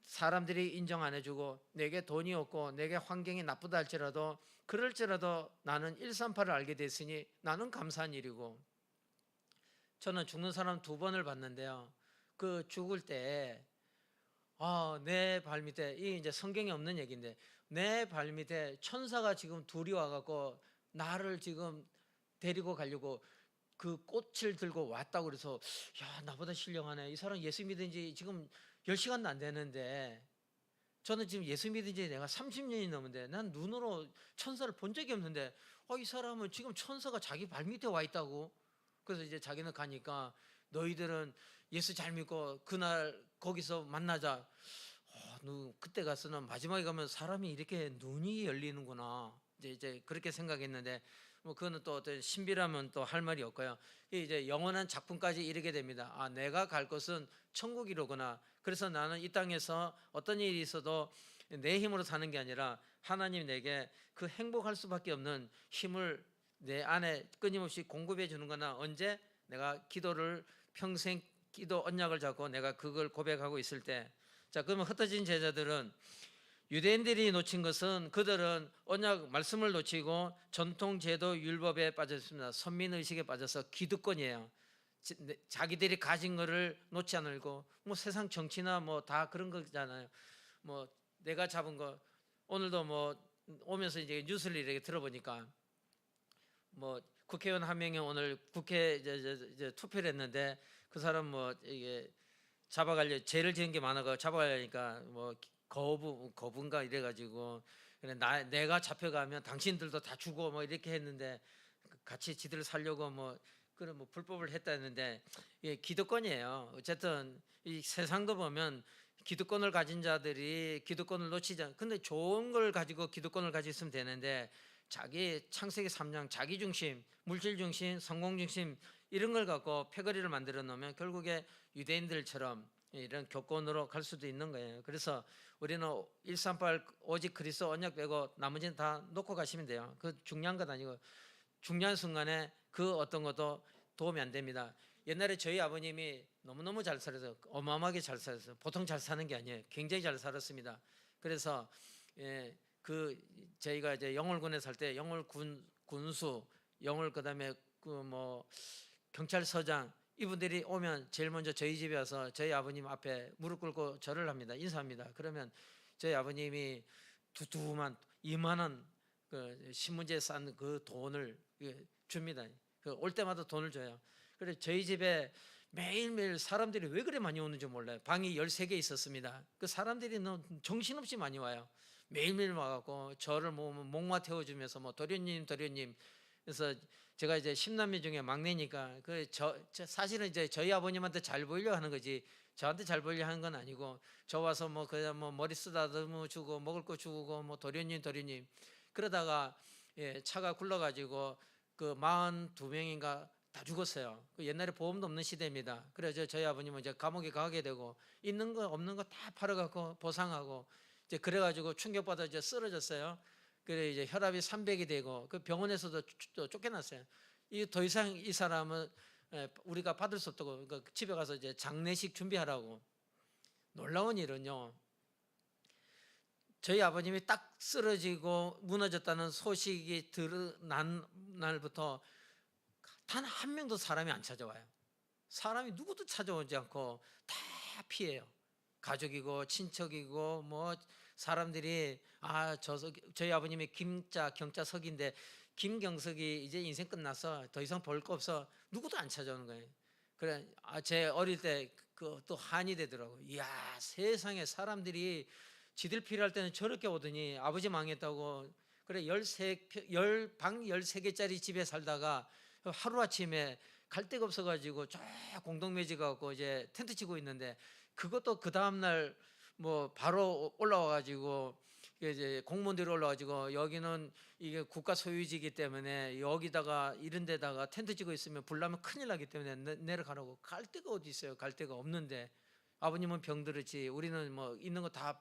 사람들이 인정 안 해주고 내게 돈이 없고 내게 환경이 나쁘다 할지라도 그럴지라도 나는 138을 알게 됐으니 나는 감사한 일이고 저는 죽는 사람 2번을 봤는데요. 그 죽을 때 내 발밑에, 이 이제 성경에 없는 얘기인데, 내 발밑에 천사가 지금 둘이 와갖고 나를 지금 데리고 가려고 그 꽃을 들고 왔다고. 그래서 야, 나보다 신령하네. 이 사람 예수 믿은 지 지금 10시간도 안 되는데, 저는 지금 예수 믿은 지 내가 30년이 넘는데 난 눈으로 천사를 본 적이 없는데, 이 사람은 지금 천사가 자기 발밑에 와 있다고. 그래서 이제 자기는 가니까, 너희들은 예수 잘 믿고 그날 거기서 만나자. 너 그때 가서는, 마지막에 가면 사람이 이렇게 눈이 열리는구나. 이제 그렇게 생각했는데, 뭐 그거는 또 어떤 신비라면 또 할 말이 없고요. 이제 영원한 작품까지 이르게 됩니다. 내가 갈 곳은 천국이로구나. 그래서 나는 이 땅에서 어떤 일이 있어도 내 힘으로 사는 게 아니라 하나님 내게 그 행복할 수밖에 없는 힘을 내 안에 끊임없이 공급해 주는 거나, 언제 내가 기도를 평생 기도 언약을 잡고 내가 그걸 고백하고 있을 때. 자, 그러면 흩어진 제자들은, 유대인들이 놓친 것은, 그들은 언약 말씀을 놓치고 전통 제도 율법에 빠졌습니다. 선민의식에 빠져서 기득권이에요. 자기들이 가진 거를 놓지 않으려고. 뭐 세상 정치나 뭐 다 그런 거잖아요. 뭐 내가 잡은 거, 오늘도 뭐 오면서 이제 뉴스를 이렇게 들어보니까, 뭐 국회의원 한 명이 오늘 국회 이제 투표를 했는데, 그 사람 뭐 이게 잡아가려, 죄를 지은 게 많아가 잡아가려니까 뭐 거부인가 이래가지고, 그래 내가 잡혀가면 당신들도 다 죽어 뭐 이렇게 했는데, 같이 지들 살려고 뭐 그런 뭐 불법을 했다 했는데, 이게 기득권이에요. 어쨌든 이 세상도 보면 기득권을 가진 자들이 기득권을 놓치지 않. 근데 좋은 걸 가지고 기득권을 가지고 있으면 되는데, 자기 창세기 3장 자기 중심, 물질 중심, 성공 중심, 이런 걸 갖고 패거리를 만들어 놓으면 결국에 유대인들처럼 이런 교권으로 갈 수도 있는 거예요. 그래서 우리는 138 오직 그리스도 언약 빼고 나머지는 다 놓고 가시면 돼요. 그 중요한 것 아니고, 중요한 순간에 그 어떤 것도 도움이 안 됩니다. 옛날에 저희 아버님이 너무너무 잘 살아서, 어마어마하게 잘 살았어요. 보통 잘 사는 게 아니에요. 굉장히 잘 살았습니다. 그래서 그 저희가 이제 영월군에 살 때 영월 군수, 영월 그다음에 그 뭐 경찰서장, 이분들이 오면 제일 먼저 저희 집에 와서 저희 아버님 앞에 무릎 꿇고 절을 합니다. 인사합니다. 그러면 저희 아버님이 두툼한 2만 원 그 신문지에 싼 그 돈을 줍니다. 올 때마다 돈을 줘요. 그래서 저희 집에 매일매일 사람들이 왜 그래 많이 오는지 몰라요. 방이 13개 있었습니다. 그 사람들이 너무 정신없이 많이 와요. 매일매일 와갖고 저를 뭐 목마 태워주면서 뭐 도련님. 그래서 제가 이제 10남매 중에 막내니까, 사실은 이제 저희 아버님한테 잘 보이려 하는 거지, 저한테 잘 보이려 하는 건 아니고, 저 와서 뭐 그냥 뭐 머리 쓰다듬어 주고 먹을 거 주고 뭐 도련님. 그러다가 차가 굴러가지고 그 42명인가 다 죽었어요. 그 옛날에 보험도 없는 시대입니다. 그래서 저희 아버님은 이제 감옥에 가게 되고, 있는 거 없는 거 다 팔아갖고 보상하고, 이제 그래가지고 충격받아 이제 쓰러졌어요. 그래 이제 혈압이 300이 되고, 그 병원에서도 쫓겨났어요. 이 더 이상 이 사람은 우리가 받을 수 없다고. 그러니까 집에 가서 이제 장례식 준비하라고. 놀라운 일은요, 저희 아버님이 딱 쓰러지고 무너졌다는 소식이 드러난 날부터 단 한 명도 사람이 안 찾아와요. 사람이 누구도 찾아오지 않고 다 피해요. 가족이고 친척이고 뭐 사람들이, 저희 아버님이 경자석인데, 김경석이 이제 인생 끝나서 더 이상 볼 거 없어, 누구도 안 찾아오는 거예요. 그래 제 어릴 때 그 또 한이 되더라고요. 이야, 세상에 사람들이 지들 필요할 때는 저렇게 오더니 아버지 망했다고. 그래 10방 13개짜리 집에 살다가 하루아침에 갈 데가 없어가지고 저 공동묘지 가고 이제 텐트 치고 있는데, 그것도 그 다음날 뭐 바로 올라와가지고, 이제 공무원들이 올라와가지고, 여기는 이게 국가 소유지이기 때문에 여기다가 이런 데다가 텐트 치고 있으면 불나면 큰일 나기 때문에 내려가라고. 갈 데가 어디 있어요. 갈 데가 없는데, 아버님은 병들었지, 우리는 뭐 있는 거 다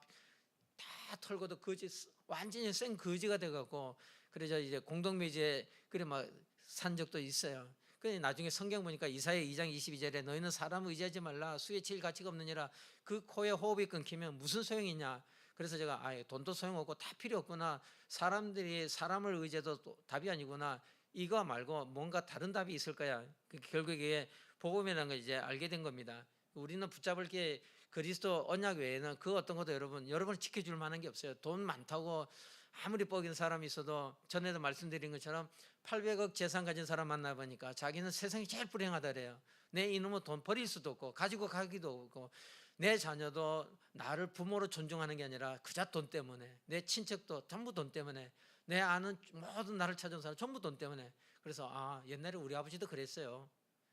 털고도 거지, 완전히 생 거지가 돼갖고, 그래서 이제 공동묘지에 그래 막 산 적도 있어요. 그래 나중에 성경 보니까 이사야 2장 22절에 너희는 사람을 의지하지 말라, 수의 칠 가치가 없느니라. 그 코에 호흡이 끊기면 무슨 소용이냐. 그래서 제가 돈도 소용없고 다 필요 없구나, 사람들이 사람을 의지해도 답이 아니구나, 이거 말고 뭔가 다른 답이 있을 거야. 결국에 복음이라는 걸 이제 알게 된 겁니다. 우리는 붙잡을 게 그리스도 언약 외에는 그 어떤 것도 여러분을 지켜줄 만한 게 없어요. 돈 많다고 아무리 뻑인 사람이 있어도 전에도 말씀드린 것처럼 800억 재산 가진 사람 만나보니까 자기는 세상이 제일 불행하다래요. 내 이놈은 돈 버릴 수도 없고 가지고 가기도 없고 내 자녀도 나를 부모로 존중하는 게 아니라 그저 돈 때문에, 내 친척도 전부 돈 때문에, 내 아는 모든 나를 찾아온 사람 전부 돈 때문에. 그래서 옛날에 우리 아버지도 그랬어요.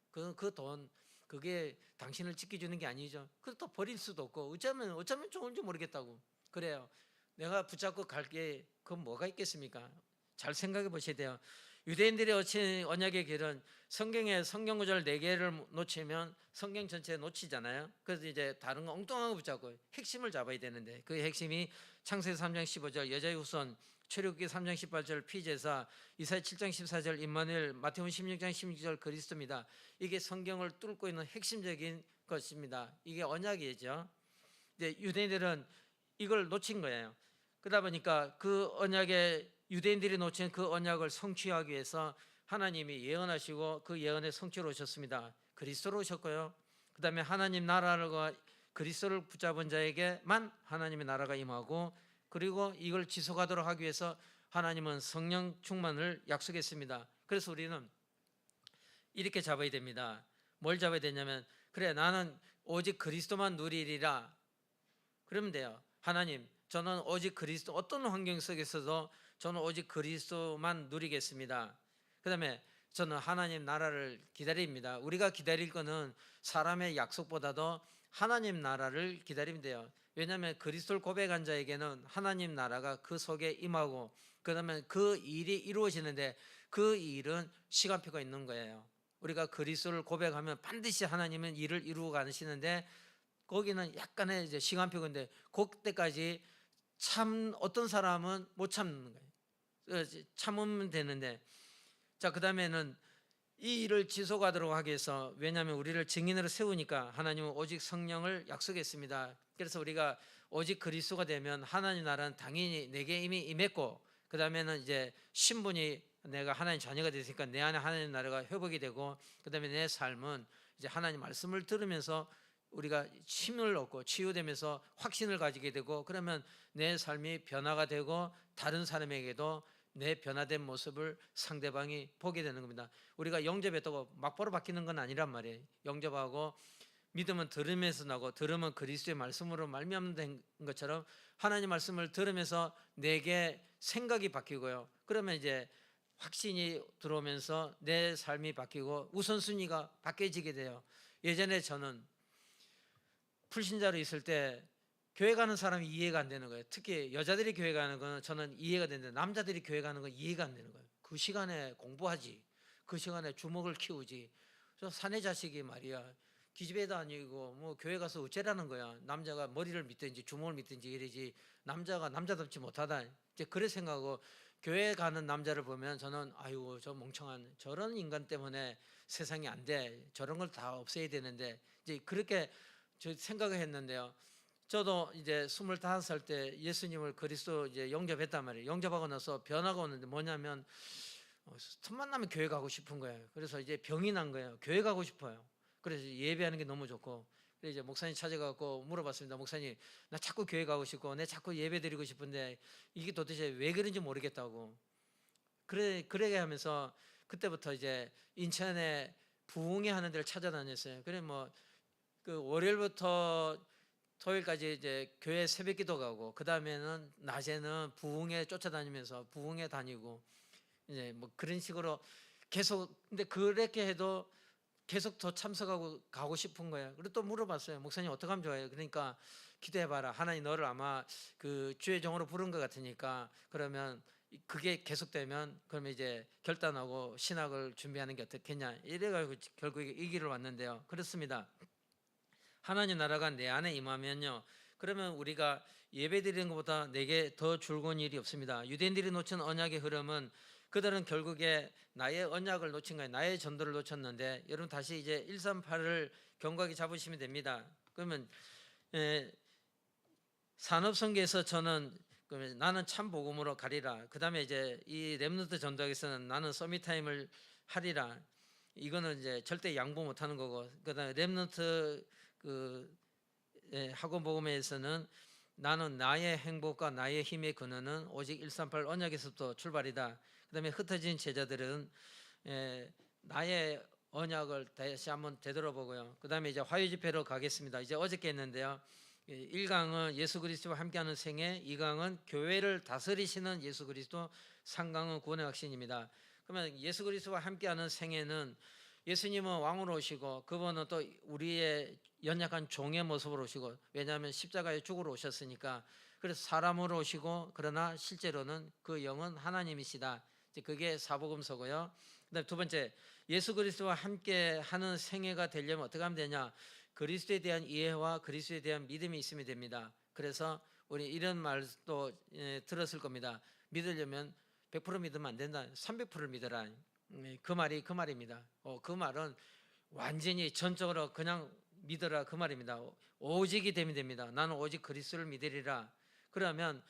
그 돈 그게 당신을 지켜주는 게 아니죠. 그래서 또 버릴 수도 없고 어쩌면 좋은지 모르겠다고 그래요. 내가 붙잡고 갈 게 그건 뭐가 있겠습니까? 잘 생각해 보셔야 돼요. 유대인들이 어친 언약의 길은 성경에 성경 구절 4개를 놓치면 성경 전체 놓치잖아요. 그래서 이제 다른 거 엉뚱한 거 붙잡고 핵심을 잡아야 되는데 그 핵심이 창세기 3장 15절 여자의 후손, 출애굽기 3장 18절 피제사, 이사야 7장 14절 임마누엘, 마태복음 16장 16절 그리스도입니다. 이게 성경을 뚫고 있는 핵심적인 것입니다. 이게 언약이죠. 근데 유대인들은 이걸 놓친 거예요. 그러다 보니까 그 언약에 유대인들이 놓친 그 언약을 성취하기 위해서 하나님이 예언하시고 그 예언의 성취로 오셨습니다. 그리스도로 오셨고요. 그 다음에 하나님 나라가 그리스도를 붙잡은 자에게만 하나님의 나라가 임하고, 그리고 이걸 지속하도록 하기 위해서 하나님은 성령 충만을 약속했습니다. 그래서 우리는 이렇게 잡아야 됩니다. 뭘 잡아야 되냐면, 그래 나는 오직 그리스도만 누리리라 그러면 돼요. 하나님, 저는 오직 그리스도, 어떤 환경 속에서도 저는 오직 그리스도만 누리겠습니다. 그 다음에 저는 하나님 나라를 기다립니다. 우리가 기다릴 거는 사람의 약속보다도 하나님 나라를 기다리면 돼요. 왜냐하면 그리스도를 고백한 자에게는 하나님 나라가 그 속에 임하고, 그 다음에 그 일이 이루어지는데 그 일은 시간표가 있는 거예요. 우리가 그리스도를 고백하면 반드시 하나님은 일을 이루어 가시는데 거기는 약간의 이제 시간표인데 그때까지 어떤 사람은 못 참는 거예요. 참으면 되는데, 자, 그 다음에는 이 일을 지속하도록 하기 위해서, 왜냐하면 우리를 증인으로 세우니까 하나님은 오직 성령을 약속했습니다. 그래서 우리가 오직 그리스도가 되면 하나님 나라는 당연히 내게 이미 임했고, 그 다음에는 이제 신분이 내가 하나님 자녀가 됐으니까 내 안에 하나님 나라가 회복이 되고, 그 다음에 내 삶은 이제 하나님 말씀을 들으면서 우리가 힘을 얻고 치유되면서 확신을 가지게 되고, 그러면 내 삶이 변화가 되고 다른 사람에게도 내 변화된 모습을 상대방이 보게 되는 겁니다. 우리가 영접했다고 막바로 바뀌는 건 아니란 말이에요. 영접하고 믿음은 들으면서 나고, 들으면 그리스도의 말씀으로 말미암는 것처럼 하나님 말씀을 들으면서 내게 생각이 바뀌고요. 그러면 이제 확신이 들어오면서 내 삶이 바뀌고 우선순위가 바뀌어지게 돼요. 예전에 저는 불신자로 있을 때 교회 가는 사람이 이해가 안 되는 거예요. 특히 여자들이 교회 가는 거는 저는 이해가 되는데 남자들이 교회 가는 건 이해가 안 되는 거예요. 그 시간에 공부하지, 그 시간에 주먹을 키우지. 저 사내 자식이 말이야, 기집애도 아니고 뭐 교회 가서 어째라는 거야. 남자가 머리를 믿든지 주먹을 믿든지 이러지, 남자가 남자답지 못하다, 이제 그래 생각하고 교회 가는 남자를 보면 저는 아이고 저 멍청한 저런 인간 때문에 세상이 안 돼, 저런 걸 다 없애야 되는데, 이제 그렇게 저 생각을 했는데요. 저도 이제 25살 때 예수님을 그리스도 이제 영접했단 말이에요. 영접하고 나서 변화가 오는데 뭐냐면 틈만 나면 교회 가고 싶은 거예요. 그래서 이제 병이 난 거예요. 교회 가고 싶어요. 그래서 예배하는 게 너무 좋고, 그래서 이제 목사님 찾아가고 물어봤습니다. 목사님, 나 자꾸 교회 가고 싶고 내 자꾸 예배 드리고 싶은데 이게 도대체 왜 그런지 모르겠다고. 그러게 하면서 그때부터 이제 인천에 부흥회 하는 데를 찾아다녔어요. 그래 뭐 그 월요일부터 토요일까지 이제 교회 새벽기도 가고, 그 다음에는 낮에는 부흥회 쫓아다니면서 부흥회 다니고, 이제 뭐 그런 식으로 계속. 근데 그렇게 해도 계속 더 참석하고 가고 싶은 거예요. 그리고 또 물어봤어요. 목사님 어떻게 하면 좋아요? 그러니까 기도해봐라. 하나님 너를 아마 그 주의 종으로 부른 것 같으니까, 그러면 그게 계속되면 그러면 이제 결단하고 신학을 준비하는 게 어떻겠냐. 이래가지고 결국 이 길을 왔는데요. 그렇습니다. 하나님 나라가 내 안에 임하면요, 그러면 우리가 예배 드리는 것보다 내게 더 즐거운 일이 없습니다. 유대인들이 놓친 언약의 흐름은 그들은 결국에 나의 언약을 놓친 거예요. 나의 전도를 놓쳤는데, 여러분 다시 이제 138을 견고하게 잡으시면 됩니다. 그러면 산업성계에서 저는 그러면 나는 참 복음으로 가리라. 그 다음에 이제 이 렘넌트 전도학에서는 나는 서밋타임을 하리라. 이거는 이제 절대 양보 못하는 거고, 그 다음에 렘넌트 그 학원복음에서는 나는 나의 행복과 나의 힘의 근원은 오직 138 언약에서부터 출발이다. 그다음에 흩어진 제자들은 나의 언약을 다시 한번 되돌아보고요. 그다음에 이제 화요 집회로 가겠습니다. 이제 어저께 했는데요. 1강은 예수 그리스도와 함께하는 생애, 2강은 교회를 다스리시는 예수 그리스도, 3강은 구원의 확신입니다. 그러면 예수 그리스도와 함께하는 생애는 예수님은 왕으로 오시고 그분은 또 우리의 연약한 종의 모습으로 오시고, 왜냐하면 십자가에 죽으러 오셨으니까. 그래서 사람으로 오시고 그러나 실제로는 그 영은 하나님이시다. 그게 사복음서고요. 그다음 두 번째, 예수 그리스도와 함께하는 생애가 되려면 어떻게 하면 되냐? 그리스도에 대한 이해와 그리스도에 대한 믿음이 있으면 됩니다. 그래서 우리 이런 말도 들었을 겁니다. 믿으려면 100% 믿으면 안 된다. 300%를 믿어라. 그 말이 그 말입니다. 그 말은 완전히 전적으로 그냥 믿어라 그 말입니다. 오직이 되면 됩니다. 나는 오직 그리스도를 믿으리라. 그러면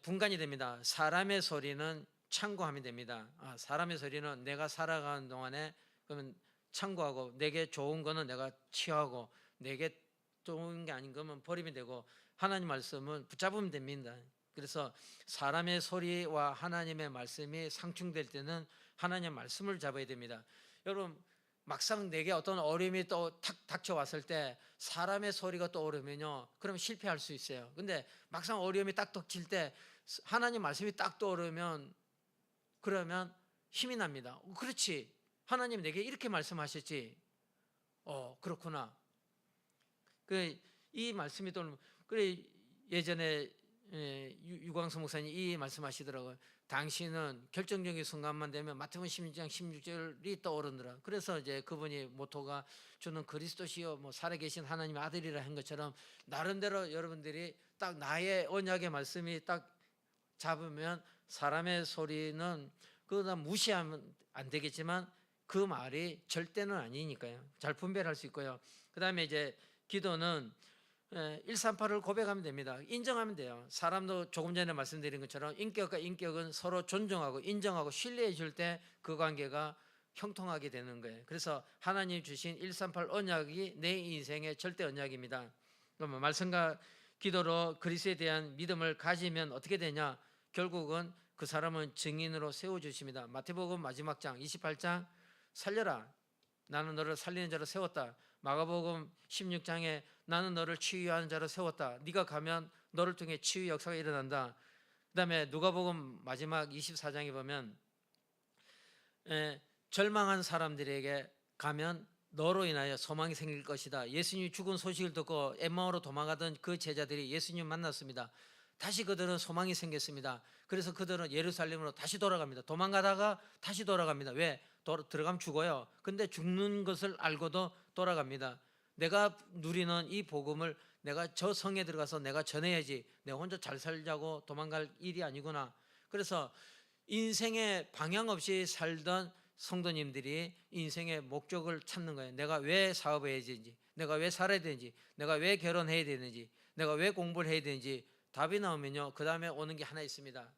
분간이 됩니다. 사람의 소리는 참고하면 됩니다. 사람의 소리는 내가 살아가는 동안에 그러면 참고하고, 내게 좋은 거는 내가 취하고 내게 좋은 게 아닌 거면 버리면 되고, 하나님 말씀은 붙잡으면 됩니다. 그래서 사람의 소리와 하나님의 말씀이 상충될 때는 하나님의 말씀을 잡아야 됩니다. 여러분, 막상 내게 어떤 어려움이 또 탁 닥쳐왔을 때 사람의 소리가 떠오르면요, 그럼 실패할 수 있어요. 근데 막상 어려움이 딱 닥칠 때 하나님 말씀이 딱 떠오르면 그러면 힘이 납니다. 그렇지, 하나님 내게 이렇게 말씀하셨지. 그렇구나. 이 말씀이 떠오르면, 그래 예전에 유광수 목사님 이 말씀하시더라고요. 당신은 결정적인 순간만 되면 마태복음 16장 16절이 떠오르더라. 그래서 이제 그분이 모토가 주는 그리스도시요 뭐 살아계신 하나님의 아들이라 한 것처럼, 나름대로 여러분들이 딱 나의 언약의 말씀이 딱 잡으면 사람의 소리는 그다 무시하면 안 되겠지만 그 말이 절대는 아니니까요. 잘 분별할 수 있고요. 그 다음에 이제 기도는 138을 고백하면 됩니다. 인정하면 돼요. 사람도 조금 전에 말씀드린 것처럼 인격과 인격은 서로 존중하고 인정하고 신뢰해 줄 때 그 관계가 형통하게 되는 거예요. 그래서 하나님 주신 138 언약이 내 인생의 절대 언약입니다. 그러면 말씀과 기도로 그리스도에 대한 믿음을 가지면 어떻게 되냐? 결국은 그 사람은 증인으로 세워주십니다. 마태복음 마지막 장 28장 살려라, 나는 너를 살리는 자로 세웠다. 마가복음 16장에 나는 너를 치유하는 자로 세웠다. 네가 가면 너를 통해 치유 역사가 일어난다. 그 다음에 누가복음 마지막 24장에 보면 절망한 사람들에게 가면 너로 인하여 소망이 생길 것이다. 예수님이 죽은 소식을 듣고 엠마오로 도망가던 그 제자들이 예수님 만났습니다. 다시 그들은 소망이 생겼습니다. 그래서 그들은 예루살렘으로 다시 돌아갑니다. 도망가다가 다시 돌아갑니다. 왜? 들어가면 죽어요. 근데 죽는 것을 알고도 돌아갑니다. 내가 누리는 이 복음을 내가 저 성에 들어가서 내가 전해야지, 내가 혼자 잘 살자고 도망갈 일이 아니구나. 그래서 인생의 방향 없이 살던 성도님들이 인생의 목적을 찾는 거예요. 내가 왜 사업해야 되는지, 내가 왜 살아야 되는지, 내가 왜 결혼해야 되는지, 내가 왜 공부를 해야 되는지 답이 나오면요, 그 다음에 오는 게 하나 있습니다.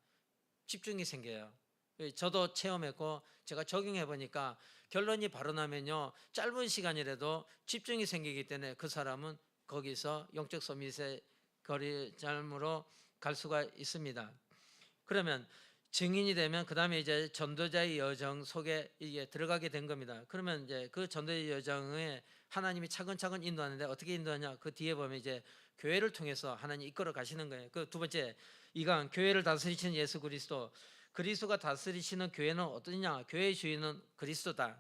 집중이 생겨요. 저도 체험했고 제가 적용해 보니까 결론이 바로 나면요, 짧은 시간이라도 집중이 생기기 때문에 그 사람은 거기서 영적 서밋의 거리삶으로 갈 수가 있습니다. 그러면 증인이 되면 그 다음에 이제 전도자의 여정 속에 이게 들어가게 된 겁니다. 그러면 이제 그 전도자의 여정에 하나님이 차근차근 인도하는데 어떻게 인도하냐? 그 뒤에 보면 이제 교회를 통해서 하나님 이끌어 가시는 거예요. 그 두 번째, 이강 교회를 다스리시는 예수 그리스도. 그리스도가 다스리시는 교회는 어떠냐? 교회의 주인은 그리스도다.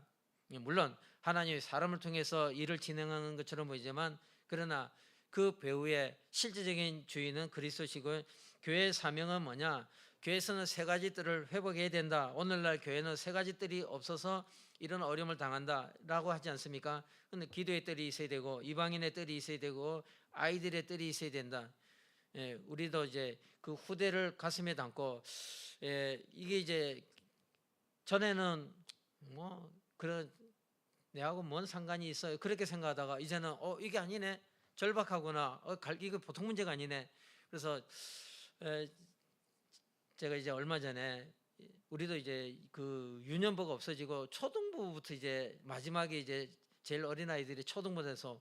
물론 하나님이 사람을 통해서 일을 진행하는 것처럼 보이지만, 그러나 그 배후의 실질적인 주인은 그리스도시고, 교회의 사명은 뭐냐? 교회에서는 세 가지 뜰을 회복해야 된다. 오늘날 교회는 세 가지 뜰이 없어서 이런 어려움을 당한다라고 하지 않습니까? 근데 기도의 뜰이 있어야 되고, 이방인의 뜰이 있어야 되고, 아이들의 뜰이 있어야 된다. 우리도 이제 그 후대를 가슴에 담고, 이게 이제 전에는 뭐 그런 내하고 뭔 상관이 있어요, 그렇게 생각하다가 이제는 이게 아니네, 절박하구나, 이거 보통 문제가 아니네. 그래서 제가 이제 얼마 전에 우리도 이제 그 유년부가 없어지고 초등부부터 이제 마지막에 이제 제일 어린 아이들이 초등부에서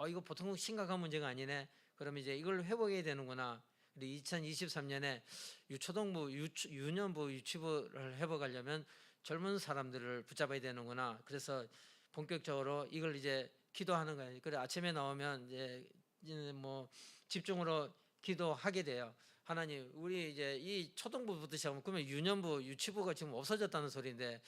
이거 보통 심각한 문제가 아니네. 그러면 이제 이걸 회복해야 되는구나. 2023년에 유초등부, 유년부, 유치부를 회복하려면 젊은 사람들을 붙잡아야 되는구나. 그래서 본격적으로 이걸 이제 기도하는 거예요. 그래 아침에 나오면 이제 뭐 집중으로 기도하게 돼요. 하나님, 우리 이제 이 초등부부터 시작하면 그러면 유년부, 유치부가 지금 없어졌다는 소리인데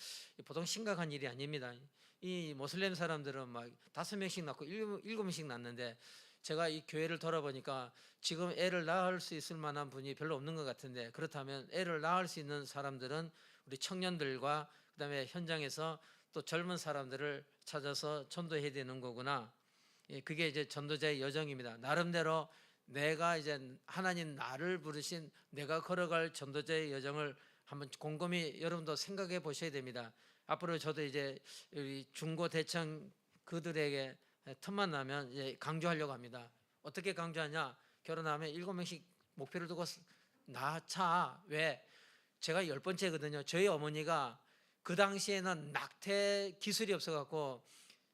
보통 심각한 일이 아닙니다. 이 모슬렘 사람들은 막 5명씩 낳고 7명씩 낳는데 제가 이 교회를 돌아보니까 지금 애를 낳을 수 있을 만한 분이 별로 없는 것 같은데, 그렇다면 애를 낳을 수 있는 사람들은 우리 청년들과 그다음에 현장에서 또 젊은 사람들을 찾아서 전도해야 되는 거구나. 그게 이제 전도자의 여정입니다. 나름대로 내가 이제 하나님 나를 부르신 내가 걸어갈 전도자의 여정을 한번 곰곰이 여러분도 생각해 보셔야 됩니다. 앞으로 저도 이제 우리 중고대청 그들에게 틈만 나면 이제 강조하려고 합니다. 어떻게 강조하냐? 결혼하면 7명씩 목표를 두고 낳자. 왜? 제가 10번째거든요. 저희 어머니가 그 당시에는 낙태 기술이 없어갖고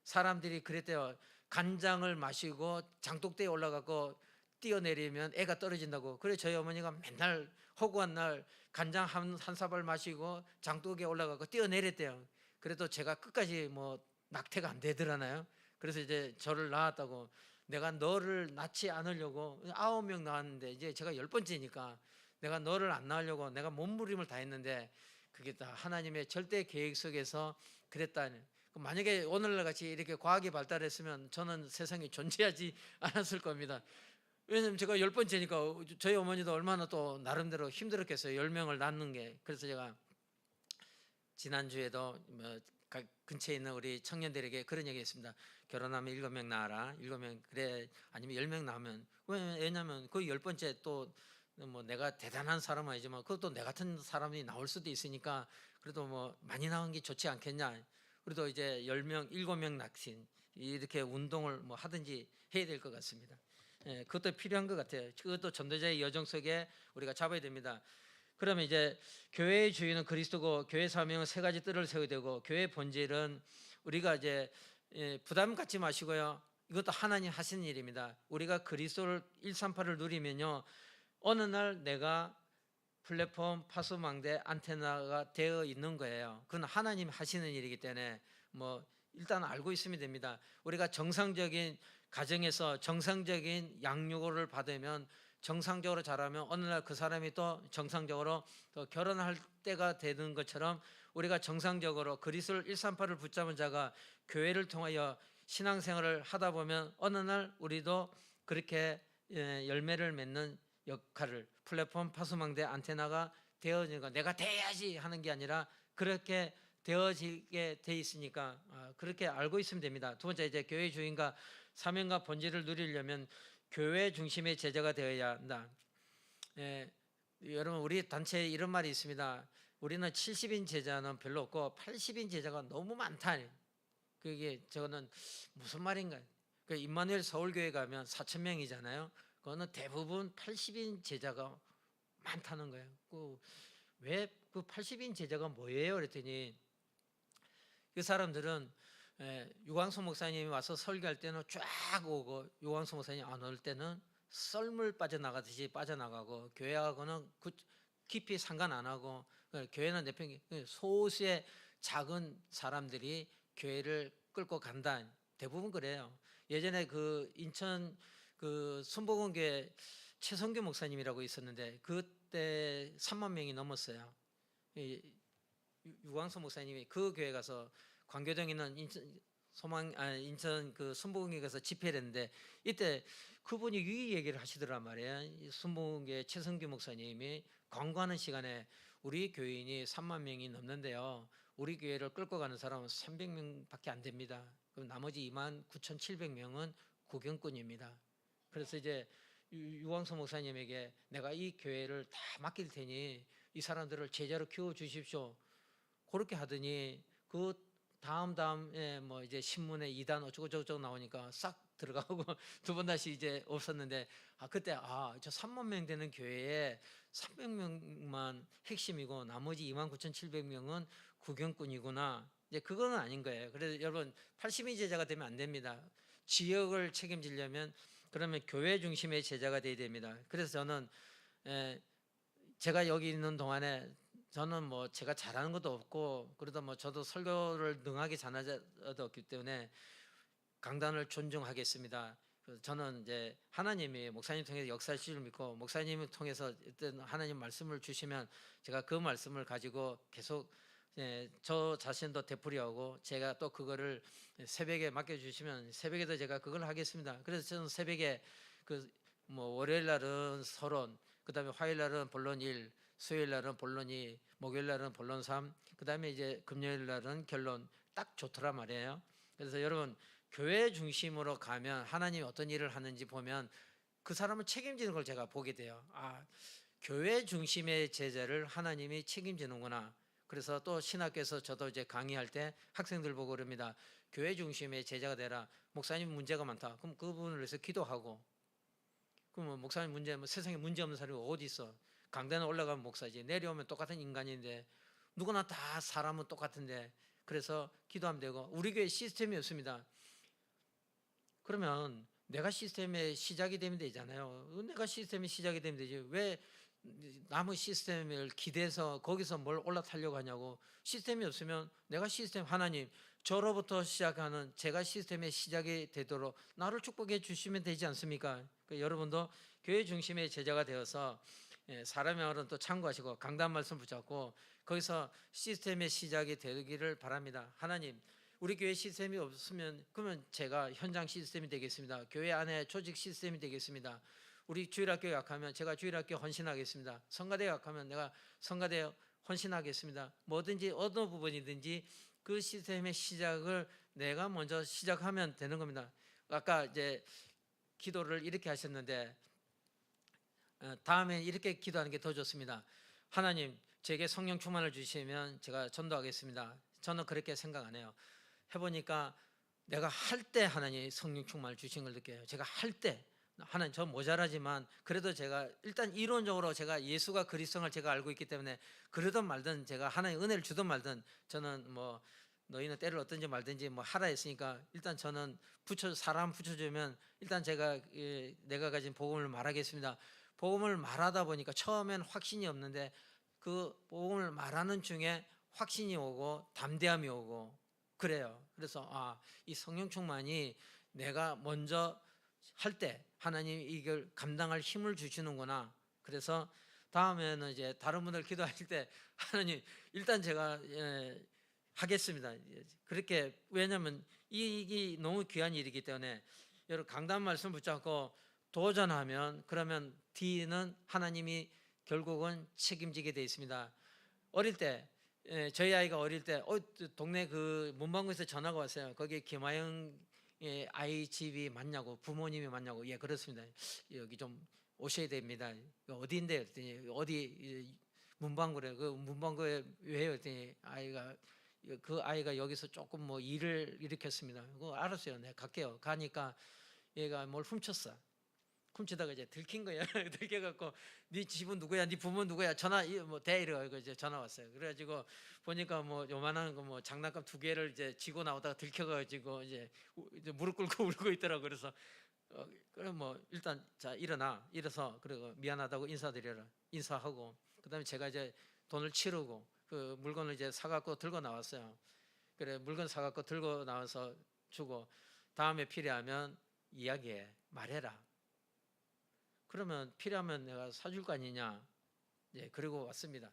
사람들이 그랬대요. 간장을 마시고 장독대에 올라가고 뛰어내리면 애가 떨어진다고. 그래 저희 어머니가 맨날 허구한 날 간장 한 사발 마시고 장독에 올라가고 뛰어내렸대요. 그래도 제가 끝까지 뭐 낙태가 안 되더라나요. 그래서 이제 저를 낳았다고. 내가 너를 낳지 않으려고 9명 낳았는데 이제 제가 10번째니까 내가 너를 안 낳으려고 내가 몸부림을 다 했는데 그게 다 하나님의 절대 계획 속에서 그랬다는. 만약에 오늘날 같이 이렇게 과학이 발달했으면 저는 세상에 존재하지 않았을 겁니다. 왜냐면 제가 10번째니까 저희 어머니도 얼마나 또 나름대로 힘들었겠어요. 10명을 낳는 게. 그래서 제가 지난주에도 뭐 근처에 있는 우리 청년들에게 그런 얘기 했습니다. 결혼하면 7명 낳아라. 7명 그래. 아니면 10명 낳으면. 왜냐면 그 10번째 또 뭐 내가 대단한 사람은 아니지만 그것도 내 같은 사람이 나올 수도 있으니까 그래도 뭐 많이 나온 게 좋지 않겠냐. 그래도 이제 10명, 7명 낳긴 이렇게 운동을 뭐 하든지 해야 될 것 같습니다. 그것도 필요한 것 같아요. 그것도 전도자의 여정 속에 우리가 잡아야 됩니다. 그러면 이제 교회의 주인은 그리스도고 교회 사명은 3가지 뜰을 세워야 되고 교회의 본질은 우리가 이제 부담 갖지 마시고요. 이것도 하나님 하시는 일입니다. 우리가 그리스도를 138을 누리면요. 어느 날 내가 플랫폼, 파수망대, 안테나가 되어 있는 거예요. 그건 하나님 하시는 일이기 때문에 뭐 일단 알고 있으면 됩니다. 우리가 정상적인 가정에서 정상적인 양육을 받으면 정상적으로 자라면 어느 날 그 사람이 또 정상적으로 또 결혼할 때가 되는 것처럼 우리가 정상적으로 그리스도를 138을 붙잡은 자가 교회를 통하여 신앙생활을 하다 보면 어느 날 우리도 그렇게 열매를 맺는 역할을 플랫폼, 파수망대, 안테나가 되어지는 내가 돼야지 하는 게 아니라 그렇게 되어지게 돼 있으니까 그렇게 알고 있으면 됩니다. 두 번째 이제 교회 주인과 사명과 본질을 누리려면 교회 중심의 제자가 되어야 한다. 여러분 우리 단체에 이런 말이 있습니다. 우리는 70인 제자는 별로 없고 80인 제자가 너무 많다. 그게 저는 무슨 말인가? 그 임마누엘 서울교회 가면 4,000명이잖아요. 그거는 대부분 80인 제자가 많다는 거예요. 왜 그 80인 제자가 뭐예요? 그랬더니 그 사람들은 유광수 목사님이 와서 설교할 때는 쫙 오고 유광수 목사님이 안 올 때는 썰물 빠져나가듯이 빠져나가고 교회하고는 깊이 상관 안 하고 교회는 내팽이 소수의 작은 사람들이 교회를 끌고 간다. 대부분 그래요. 예전에 그 인천 그 순복음교회 최성규 목사님이라고 있었는데 그때 3만 명이 넘었어요. 유광수 목사님이 그 교회 가서 광교동에 있는 인천 그 순복음교회 가서 집회를 했는데 이때 그분이 이 얘기를 하시더란 말이에요. 순복음교회 최성규 목사님이 광고하는 시간에 우리 교인이 3만 명이 넘는데요. 우리 교회를 끌고 가는 사람은 300명밖에 안 됩니다. 그럼 나머지 29,700명은 구경꾼입니다. 그래서 이제 유광수 목사님에게 내가 이 교회를 다 맡길 테니 이 사람들을 제자로 키워 주십시오. 그렇게 하더니 그 다음에 뭐 이제 신문에 2단 어쩌고저쩌고 나오니까 싹 들어가고 두 번 다시 이제 없었는데 그때 저 3만 명 되는 교회에 300명만 핵심이고 나머지 29,700명은 구경꾼이구나. 이제 그거는 아닌 거예요. 그래서 여러분 80인 제자가 되면 안 됩니다. 지역을 책임지려면 그러면 교회 중심의 제자가 되어야 됩니다. 그래서 저는 제가 여기 있는 동안에 저는 뭐 제가 잘하는 것도 없고 그러다 뭐 저도 설교를 능하게 잘하지 없기 때문에 강단을 존중하겠습니다. 저는 이제 하나님이 목사님 통해서 역사하실 줄 믿고 목사님을 통해서 어떤 하나님 말씀을 주시면 제가 그 말씀을 가지고 계속 저 자신도 되풀이하고 제가 또 그거를 새벽에 맡겨주시면 새벽에도 제가 그걸 하겠습니다. 그래서 저는 새벽에 그 뭐 월요일 날은 서론, 그다음에 화요일 날은 본론 1, 수요일 날은 본론 2, 목요일 날은 본론 3, 그다음에 이제 금요일 날은 결론 딱 좋더란 말이에요. 그래서 여러분 교회 중심으로 가면 하나님이 어떤 일을 하는지 보면 그 사람을 책임지는 걸 제가 보게 돼요. 아, 교회 중심의 제자를 하나님이 책임지는구나. 그래서 또 신학교에서 저도 이제 강의할 때 학생들 보고 그럽니다. 교회 중심의 제자가 되라. 목사님 문제가 많다. 그럼 그 부분을 위해서 기도하고. 그럼 목사님 문제, 뭐 세상에 문제 없는 사람이 어디 있어? 강단에 올라가면 목사지. 내려오면 똑같은 인간인데 누구나 다 사람은 똑같은데 그래서 기도하면 되고 우리 교회 시스템이 없습니다. 그러면 내가 시스템의 시작이 되면 되잖아요. 내가 시스템이 시작이 되면 되지. 왜 남의 시스템을 기대서 거기서 뭘 올라타려고 하냐고. 시스템이 없으면 내가 시스템 하나님 저로부터 시작하는 제가 시스템의 시작이 되도록 나를 축복해 주시면 되지 않습니까? 여러분도 교회 중심의 제자가 되어서 사람의 말은 또 참고하시고 강단 말씀 붙잡고 거기서 시스템의 시작이 되기를 바랍니다. 하나님 우리 교회 시스템이 없으면 그러면 제가 현장 시스템이 되겠습니다. 교회 안에 조직 시스템이 되겠습니다. 우리 주일학교에 약하면 제가 주일학교 헌신하겠습니다. 성가대에 약하면 내가 성가대 헌신하겠습니다. 뭐든지 어느 부분이든지 그 시스템의 시작을 내가 먼저 시작하면 되는 겁니다. 아까 이제 기도를 이렇게 하셨는데 다음에 이렇게 기도하는 게 더 좋습니다. 하나님 제게 성령 충만을 주시면 제가 전도하겠습니다. 저는 그렇게 생각 안 해요. 해보니까 내가 할 때 하나님 성령 충만을 주신 걸 느껴요. 제가 할 때 하나님 저 모자라지만 그래도 제가 일단 이론적으로 제가 예수가 그리스도를 제가 알고 있기 때문에 그러든 말든 제가 하나님 은혜를 주든 말든 저는 뭐 너희는 때를 어떤지 말든지 뭐 하라 했으니까 일단 저는 사람 붙여주면 일단 제가 내가 가진 복음을 말하겠습니다. 복음을 말하다 보니까 처음엔 확신이 없는데 그 복음을 말하는 중에 확신이 오고 담대함이 오고 그래요. 그래서 이 성령 충만이 내가 먼저 할 때 하나님이 이걸 감당할 힘을 주시는구나. 그래서 다음에는 이제 다른 분들 기도하실 때 하나님 일단 제가 하겠습니다. 그렇게 왜냐하면 이게 너무 귀한 일이기 때문에 여러분 강단 말씀 붙잡고 도전하면 그러면 D는 하나님이 결국은 책임지게 되어 있습니다. 어릴 때 저희 아이가 어릴 때 동네 그 문방구에서 전화가 왔어요. 거기 김하영 아이 집이 맞냐고 부모님이 맞냐고. 예 그렇습니다. 여기 좀 오셔야 됩니다. 어디인데 그랬더니 어디 문방구래. 그 문방구에 왜요? 그랬더니 그 아이가 여기서 조금 뭐 일을 일으켰습니다. 그거 알았어요. 내가 갈게요. 가니까 얘가 뭘 훔치다가 이제 들킨 거야. 들켜갖고 네 집은 누구야? 네 부모 누구야? 전화 대 이래가지고 이제 전화 왔어요. 그래가지고 보니까 뭐 요만한 거 뭐 장난감 2개를 이제 쥐고 나오다가 들켜가지고 이제 무릎 꿇고 울고 있더라고. 그래서 그럼 뭐 일단 자 일어서 그리고 미안하다고 인사드려라. 인사하고 그다음에 제가 이제 돈을 치르고 그 물건을 이제 사갖고 들고 나왔어요. 그래 물건 사갖고 들고 나와서 주고 다음에 필요하면 이야기해 말해라. 그러면 필요하면 내가 사줄 거 아니냐. 예, 그리고 왔습니다.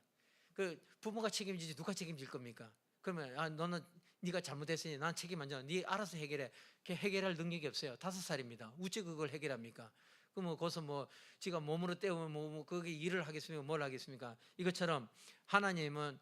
그 부모가 책임지지 누가 책임질 겁니까? 그러면 너는 네가 잘못했으니 난 책임 안 져. 네 알아서 해결해. 해결할 능력이 없어요. 5살입니다. 어찌 그걸 해결합니까? 그럼 거기서 뭐 지가 몸으로 때우면 뭐 거기 일을 하겠습니까? 뭘 하겠습니까? 이것처럼 하나님은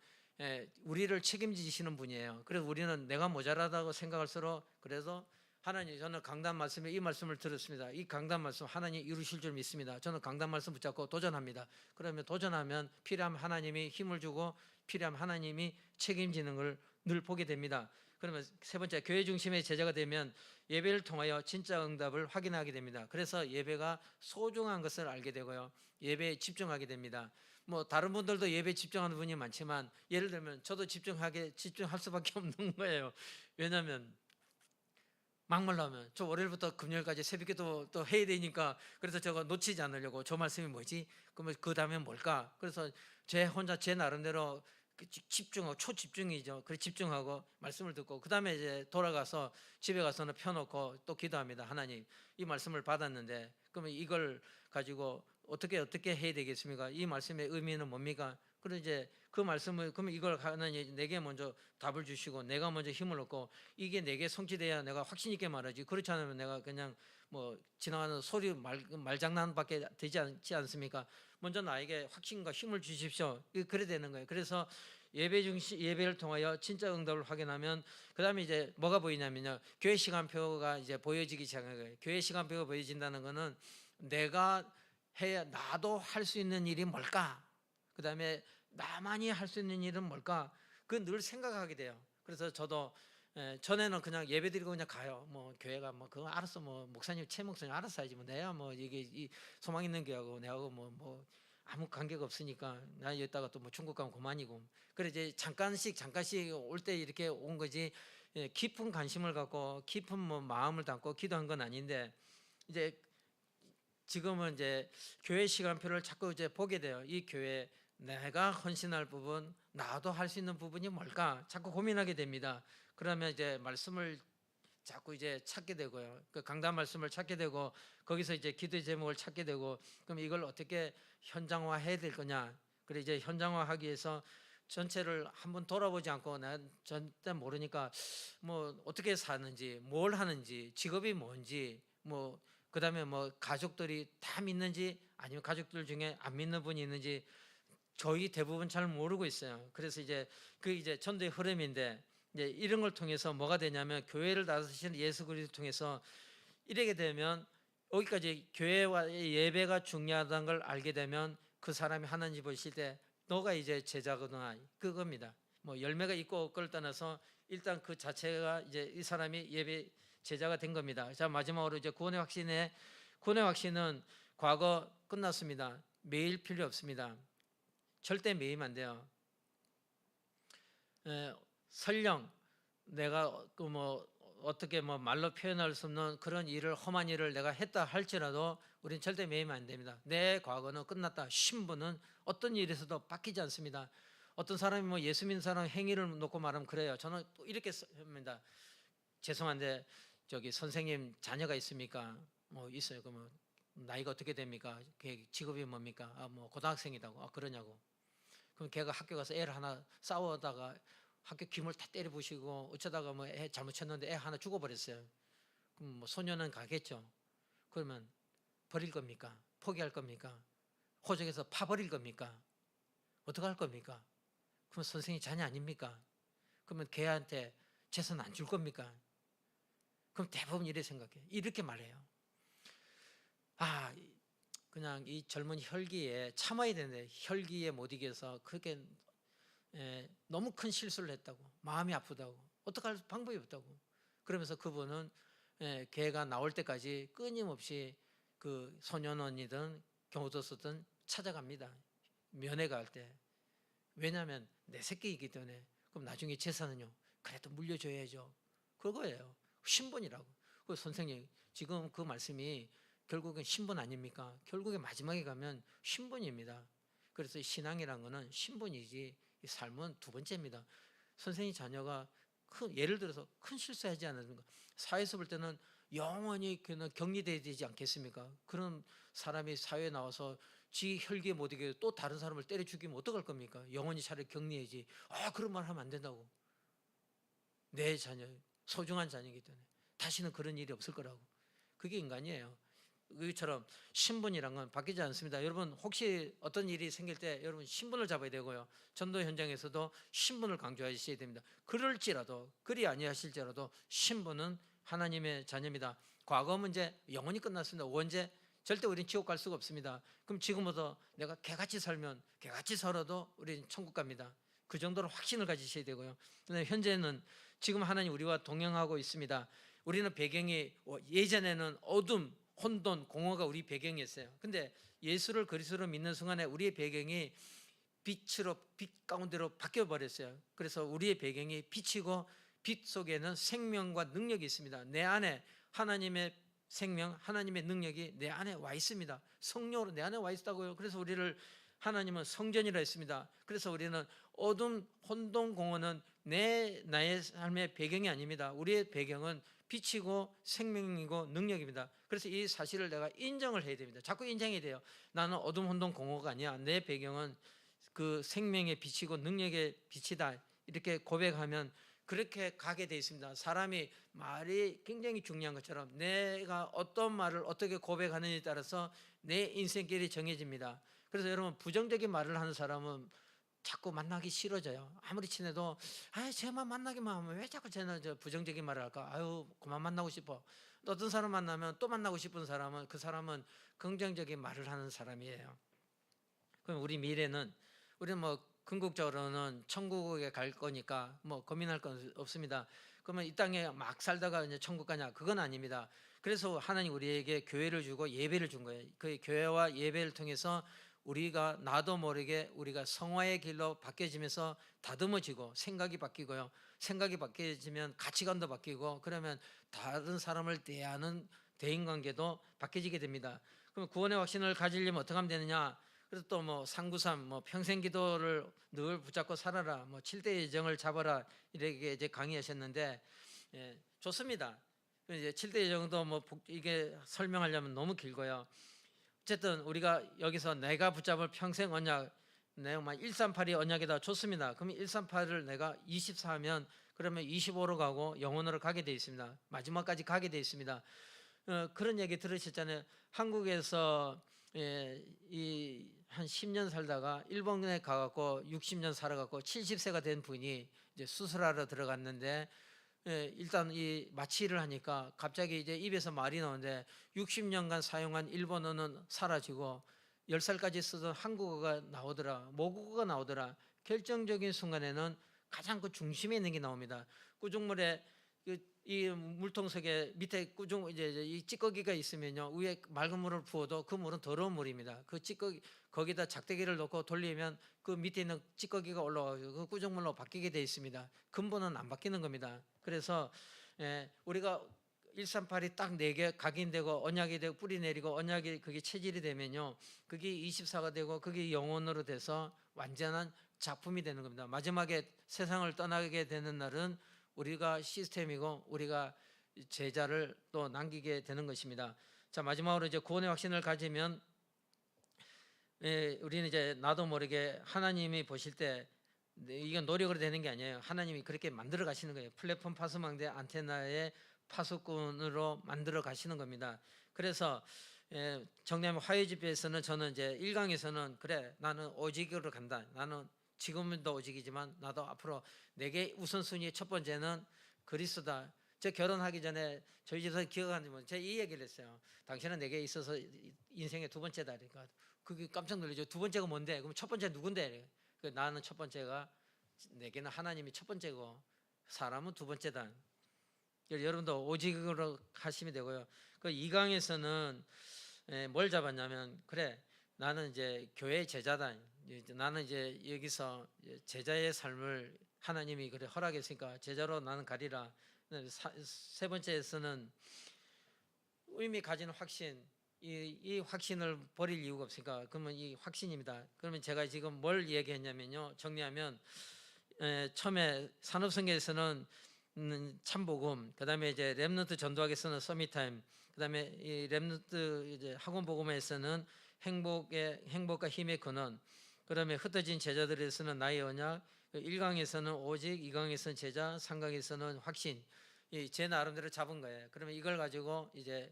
우리를 책임지시는 분이에요. 그래서 우리는 내가 모자라다고 생각할수록 그래서 하나님 저는 강단 말씀에 이 말씀을 들었습니다. 이 강단 말씀 하나님 이루실 줄 믿습니다. 저는 강단 말씀 붙잡고 도전합니다. 그러면 도전하면 필요하면 하나님이 힘을 주고 필요하면 하나님이 책임지는 걸 늘 보게 됩니다. 그러면 세 번째 교회 중심의 제자가 되면 예배를 통하여 진짜 응답을 확인하게 됩니다. 그래서 예배가 소중한 것을 알게 되고요. 예배에 집중하게 됩니다. 뭐 다른 분들도 예배에 집중하는 분이 많지만 예를 들면 저도 집중할 수밖에 없는 거예요. 왜냐하면 막말로 저 월요일부터 금요일까지 새벽에도 또 해야 되니까 그래서 저거 놓치지 않으려고 저 말씀이 뭐지? 그러면 그 다음에 뭘까? 그래서 제 혼자 제 나름대로 집중하고 초집중이죠. 그래 집중하고 말씀을 듣고 그 다음에 이제 돌아가서 집에 가서는 펴놓고 또 기도합니다. 하나님 이 말씀을 받았는데 그러면 이걸 가지고 어떻게 해야 되겠습니까? 이 말씀의 의미는 뭡니까? 그리고 이제 그 말씀을 그러면 이걸 하나님 내게 먼저 답을 주시고 내가 먼저 힘을 얻고 이게 내게 성취돼야 내가 확신 있게 말하지. 그렇지 않으면 내가 그냥 뭐 지나가는 소리 말장난밖에 되지 않지 않습니까? 먼저 나에게 확신과 힘을 주십시오. 그래 되는 거예요. 그래서 예배를 통하여 진짜 응답을 확인하면 그 다음에 이제 뭐가 보이냐면요. 교회 시간표가 이제 보여지기 시작하는 거예요. 교회 시간표가 보여진다는 거는 내가 해야 나도 할 수 있는 일이 뭘까? 그 다음에 나만이 할 수 있는 일은 뭘까? 그 늘 생각하게 돼요. 그래서 저도 전에는 그냥 예배드리고 그냥 가요. 뭐 교회가 뭐 그거 알았어, 뭐 목사님 최 목사님 알았어 하지 뭐 내가 뭐 이게 이 소망 있는 교회하고 내하고 뭐 아무 관계가 없으니까 나 여기다가 또 뭐 중국 가면 그만이고. 그래 이제 잠깐씩 올 때 이렇게 온 거지. 깊은 관심을 갖고 깊은 뭐 마음을 담고 기도한 건 아닌데 이제 지금은 이제 교회 시간표를 자꾸 이제 보게 돼요. 이 교회 내가 헌신할 부분, 나도 할 수 있는 부분이 뭘까? 자꾸 고민하게 됩니다. 그러면 이제 말씀을 자꾸 이제 찾게 되고요. 그 강단 말씀을 찾게 되고 거기서 이제 기도 제목을 찾게 되고 그럼 이걸 어떻게 현장화해야 될 거냐? 그래 이제 현장화하기 위해서 전체를 한번 돌아보지 않고 난 절대 모르니까 뭐 어떻게 사는지, 뭘 하는지, 직업이 뭔지 뭐 그다음에 뭐 가족들이 다 믿는지 아니면 가족들 중에 안 믿는 분이 있는지 저희 대부분 잘 모르고 있어요. 그래서 이제 그 이제 전도의 흐름인데 이제 이런 걸 통해서 뭐가 되냐면 교회를 다스리시는 예수 그리스도를 통해서 이렇게 되면 여기까지 교회와 예배가 중요하다는 걸 알게 되면 그 사람이 하나님 보실 때 너가 이제 제자거나 그겁니다. 뭐 열매가 있고 없고를 떠나서 일단 그 자체가 이제 이 사람이 예배 제자가 된 겁니다. 자 마지막으로 이제 구원의 확신은 과거 끝났습니다. 매일 필요 없습니다. 절대 매이면 안 돼요. 설령 내가 그 뭐 어떻게 뭐 말로 표현할 수 없는 그런 일을 험한 일을 내가 했다 할지라도 우리는 절대 매이면 안 됩니다. 내 과거는 끝났다. 신분은 어떤 일에서도 바뀌지 않습니다. 어떤 사람이 뭐 예수 믿는 사람 행위를 놓고 말하면 그래요. 저는 또 이렇게 합니다. 죄송한데 저기 선생님 자녀가 있습니까? 뭐 있어요. 그러면 나이가 어떻게 됩니까? 직업이 뭡니까? 뭐 고등학생이라고. 그러냐고. 그럼 걔가 학교 가서 애를 하나 싸우다가 학교 기물 다 때려 부시고 어쩌다가 뭐 애 잘못 쳤는데 애 하나 죽어버렸어요. 그럼 뭐 소년은 가겠죠. 그러면 버릴 겁니까? 포기할 겁니까? 호적에서 파버릴 겁니까? 어떻게 할 겁니까? 그럼 선생님 자녀 아닙니까? 그러면 걔한테 재산 안 줄 겁니까? 그럼 대부분 이렇게 생각해요. 이렇게 말해요. 그냥 이 젊은 혈기에 참아야 되는데 혈기에 못 이겨서 그렇게 너무 큰 실수를 했다고 마음이 아프다고 어떡할 방법이 없다고 그러면서 그분은 걔가 나올 때까지 끊임없이 그 소년원이든 교도소든 찾아갑니다. 면회 갈 때. 왜냐하면 내 새끼이기 때문에. 그럼 나중에 재산은요 그래도 물려줘야죠. 그거예요. 신분이라고. 그 선생님 지금 그 말씀이 결국엔 신분 아닙니까? 결국에 마지막에 가면 신분입니다. 그래서 신앙이란 거는 신분이지 삶은 두 번째입니다. 선생님 자녀가 예를 들어서 큰 실수하지 않았는가? 사회에서 볼 때는 영원히 그냥 격리돼야 되지 않겠습니까? 그런 사람이 사회에 나와서 지 혈기에 못 이겨 또 다른 사람을 때려 죽이면 어떡할 겁니까? 영원히 차라리 격리해야지. 그런 말 하면 안 된다고. 내 자녀, 소중한 자녀이기 때문에 다시는 그런 일이 없을 거라고. 그게 인간이에요. 이처럼 신분이란 건 바뀌지 않습니다. 여러분 혹시 어떤 일이 생길 때 여러분 신분을 잡아야 되고요. 전도 현장에서도 신분을 강조하셔야 됩니다. 그리 아니하실지라도 신분은 하나님의 자녀입니다. 과거 문제 영원히 끝났습니다. 원죄 절대 우리는 지옥 갈 수가 없습니다. 그럼 지금부터 내가 개같이 살면 개같이 살아도 우리는 천국 갑니다. 그 정도로 확신을 가지셔야 되고요. 그런데 현재는 지금 하나님 우리와 동행하고 있습니다. 우리는 배경이 예전에는 어둠 혼돈, 공허가 우리 배경이었어요. 근데 예수를 그리스도로 믿는 순간에 우리의 배경이 빛 가운데로 바뀌어 버렸어요. 그래서 우리의 배경이 빛이고 빛 속에는 생명과 능력이 있습니다. 내 안에 하나님의 생명, 하나님의 능력이 내 안에 와 있습니다. 성령으로 내 안에 와 있다고요. 그래서 우리를 하나님은 성전이라 했습니다. 그래서 우리는 어둠 혼돈 공허는 나의 삶의 배경이 아닙니다. 우리의 배경은 빛이고 생명이고 능력입니다. 그래서 이 사실을 내가 인정을 해야 됩니다. 자꾸 인정해야 돼요. 나는 어둠 혼돈 공허가 아니야. 내 배경은 그 생명의 빛이고 능력의 빛이다. 이렇게 고백하면 그렇게 가게 돼 있습니다. 사람이 말이 굉장히 중요한 것처럼 내가 어떤 말을 어떻게 고백하느냐에 따라서 내 인생길이 정해집니다. 그래서 여러분, 부정적인 말을 하는 사람은 자꾸 만나기 싫어져요. 아무리 친해도 쟤만 만나기만 하면 왜 자꾸 쟤는 부정적인 말을 할까? 그만 만나고 싶어. 또 어떤 사람 만나면 또 만나고 싶은 사람은 그 사람은 긍정적인 말을 하는 사람이에요. 그럼 우리 미래는, 우리는 뭐 궁극적으로는 천국에 갈 거니까 뭐 고민할 건 없습니다. 그러면 이 땅에 막 살다가 이제 천국 가냐? 그건 아닙니다. 그래서 하나님 우리에게 교회를 주고 예배를 준 거예요. 그 교회와 예배를 통해서 우리가 나도 모르게 우리가 성화의 길로 바뀌어지면서 다듬어지고 생각이 바뀌고요. 생각이 바뀌어지면 가치관도 바뀌고, 그러면 다른 사람을 대하는 대인관계도 바뀌어지게 됩니다. 그럼 구원의 확신을 가지려면 어떻게 하면 되느냐? 그래서 또 뭐 상구삼, 뭐 평생 기도를 늘 붙잡고 살아라, 뭐 7대 예정을 잡아라, 이렇게 이제 강의하셨는데, 좋습니다. 이제 7대 예정도 뭐 이게 설명하려면 너무 길고요. 어쨌든 우리가 여기서 내가 붙잡을 평생 언약, 내가 138이 언약이다, 좋습니다. 그러면 138을 내가 24하면 그러면 25로 가고 영원으로 가게 되어 있습니다. 마지막까지 가게 되어 있습니다. 그런 얘기 들으셨잖아요. 한국에서 한 10년 살다가 일본에 가갖고 60년 살아갖고 70세가 된 분이 이제 수술하러 들어갔는데, 일단 이 마취를 하니까 갑자기 이제 입에서 말이 나오는데 60년간 사용한 일본어는 사라지고 10살까지 쓰던 한국어가 나오더라, 모국어가 나오더라. 결정적인 순간에는 가장 그 중심에 있는 게 나옵니다. 꾸중물에 이 물통 속에 밑에 꾸중 이제 이 찌꺼기가 있으면요, 위에 맑은 물을 부어도 그 물은 더러운 물입니다. 그 찌꺼기 거기다 작대기를 넣고 돌리면 그 밑에 있는 찌꺼기가 올라와서 그 꾸중물로 바뀌게 되어 있습니다. 근본은 안 바뀌는 겁니다. 그래서 우리가 138이 딱 4개 각인되고 언약이 되고 뿌리 내리고 언약이 그게 체질이 되면요, 그게 24가 되고 그게 영혼으로 돼서 완전한 작품이 되는 겁니다. 마지막에 세상을 떠나게 되는 날은 우리가 시스템이고 우리가 제자를 또 남기게 되는 것입니다. 자, 마지막으로 이제 구원의 확신을 가지면 우리는 이제 나도 모르게 하나님이 보실 때 이건 노력으로 되는 게 아니에요. 하나님이 그렇게 만들어 가시는 거예요. 플랫폼 파수망대 안테나의 파수꾼으로 만들어 가시는 겁니다. 그래서 정리하면 화요집회에서는 저는 이제 1강에서는 그래, 나는 오직으로 간다. 나는 지금도 오직이지만 나도 앞으로 내게 우선순위 첫 번째는 그리스도다. 저 결혼하기 전에 저희 집에서 기억하는 제가 이 얘기를 했어요. 당신은 내게 있어서 인생의 두 번째다. 그러니까 그게 깜짝 놀라죠. 두 번째가 뭔데? 그럼 첫 번째 누군데? 나는 첫 번째가, 내게는 하나님이 첫 번째고 사람은 두 번째다. 여러분도 오직으로 하시면 되고요. 그 2강에서는 뭘 잡았냐면, 그래, 나는 이제 교회 제자다. 나는 이제 여기서 제자의 삶을 하나님이 그래 허락했으니까 제자로 나는 가리라. 세 번째에서는 이미 가진 확신, 이 확신을 버릴 이유가 없으니까, 그러면 이 확신입니다. 그러면 제가 지금 뭘 얘기했냐면요, 정리하면 처음에 산업성계에서는 참복음, 그다음에 이제 렘넌트 전도학에서는 서밋타임, 그다음에 이 렘넌트 이제 학원복음에서는 행복과 힘의 근원, 그다음에 흩어진 제자들에서는 나의 언약, 1강에서는 오직, 2강에서는 제자, 3강에서는 확신. 제 나름대로 잡은 거예요. 그러면 이걸 가지고 이제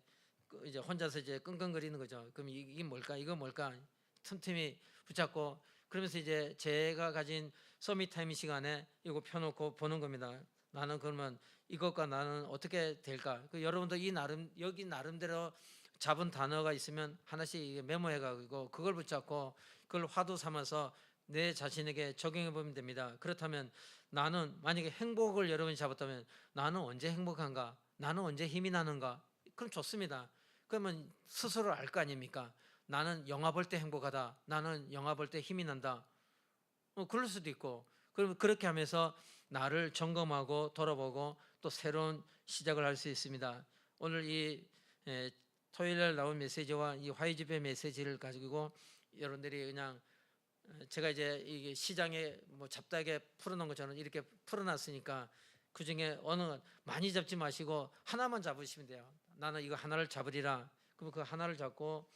혼자서 이제 끙끙거리는 거죠. 그럼 이게 뭘까? 이거 뭘까? 틈틈이 붙잡고, 그러면서 이제 제가 가진 서밋타임 시간에 이거 펴놓고 보는 겁니다. 나는 그러면 이것과 나는 어떻게 될까? 여러분도 여기 나름대로 잡은 단어가 있으면 하나씩 메모해가지고 그걸 붙잡고 그걸 화두 삼아서 내 자신에게 적용해 보면 됩니다. 그렇다면 나는 만약에 행복을 여러분이 잡았다면 나는 언제 행복한가? 나는 언제 힘이 나는가? 그럼 좋습니다. 그러면 스스로 알 거 아닙니까? 나는 영화 볼 때 행복하다. 나는 영화 볼 때 힘이 난다. 그럴 수도 있고, 그러면 그렇게 하면서 나를 점검하고 돌아보고 또 새로운 시작을 할 수 있습니다. 오늘 이 토요일날 나온 메시지와 이 화요집의 메시지를 가지고 여러분들이 그냥 제가 이제 이게 시장에 뭐 잡다하게 풀어놓은 것처럼 이렇게 풀어놨으니까 그 중에 어느 많이 잡지 마시고 하나만 잡으시면 돼요. 나는 이거 하나를 잡으리라. 그럼 그 하나를 잡고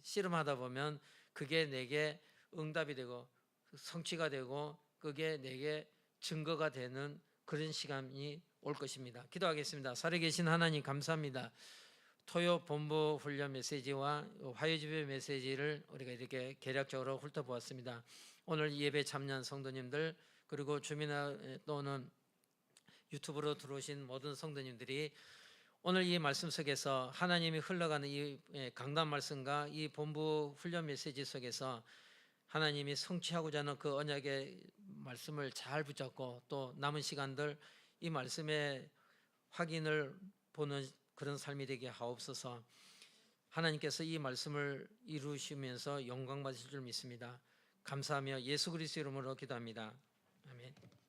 씨름하다 보면 그게 내게 응답이 되고 성취가 되고 그게 내게 증거가 되는 그런 시간이 올 것입니다. 기도하겠습니다. 살아계신 하나님 감사합니다. 토요 본부 훈련 메시지와 화요집의 메시지를 우리가 이렇게 개략적으로 훑어보았습니다. 오늘 예배 참여한 성도님들 그리고 주민아 또는 유튜브로 들어오신 모든 성도님들이 오늘 이 말씀 속에서 하나님이 흘러가는 이 강단 말씀과 이 본부 훈련 메시지 속에서 하나님이 성취하고자 하는 그 언약의 말씀을 잘 붙잡고 또 남은 시간들 이 말씀의 확인을 보는 그런 삶이 되게 하옵소서. 하나님께서 이 말씀을 이루시면서 영광 받으실 줄 믿습니다. 감사하며 예수 그리스도 이름으로 기도합니다. 아멘.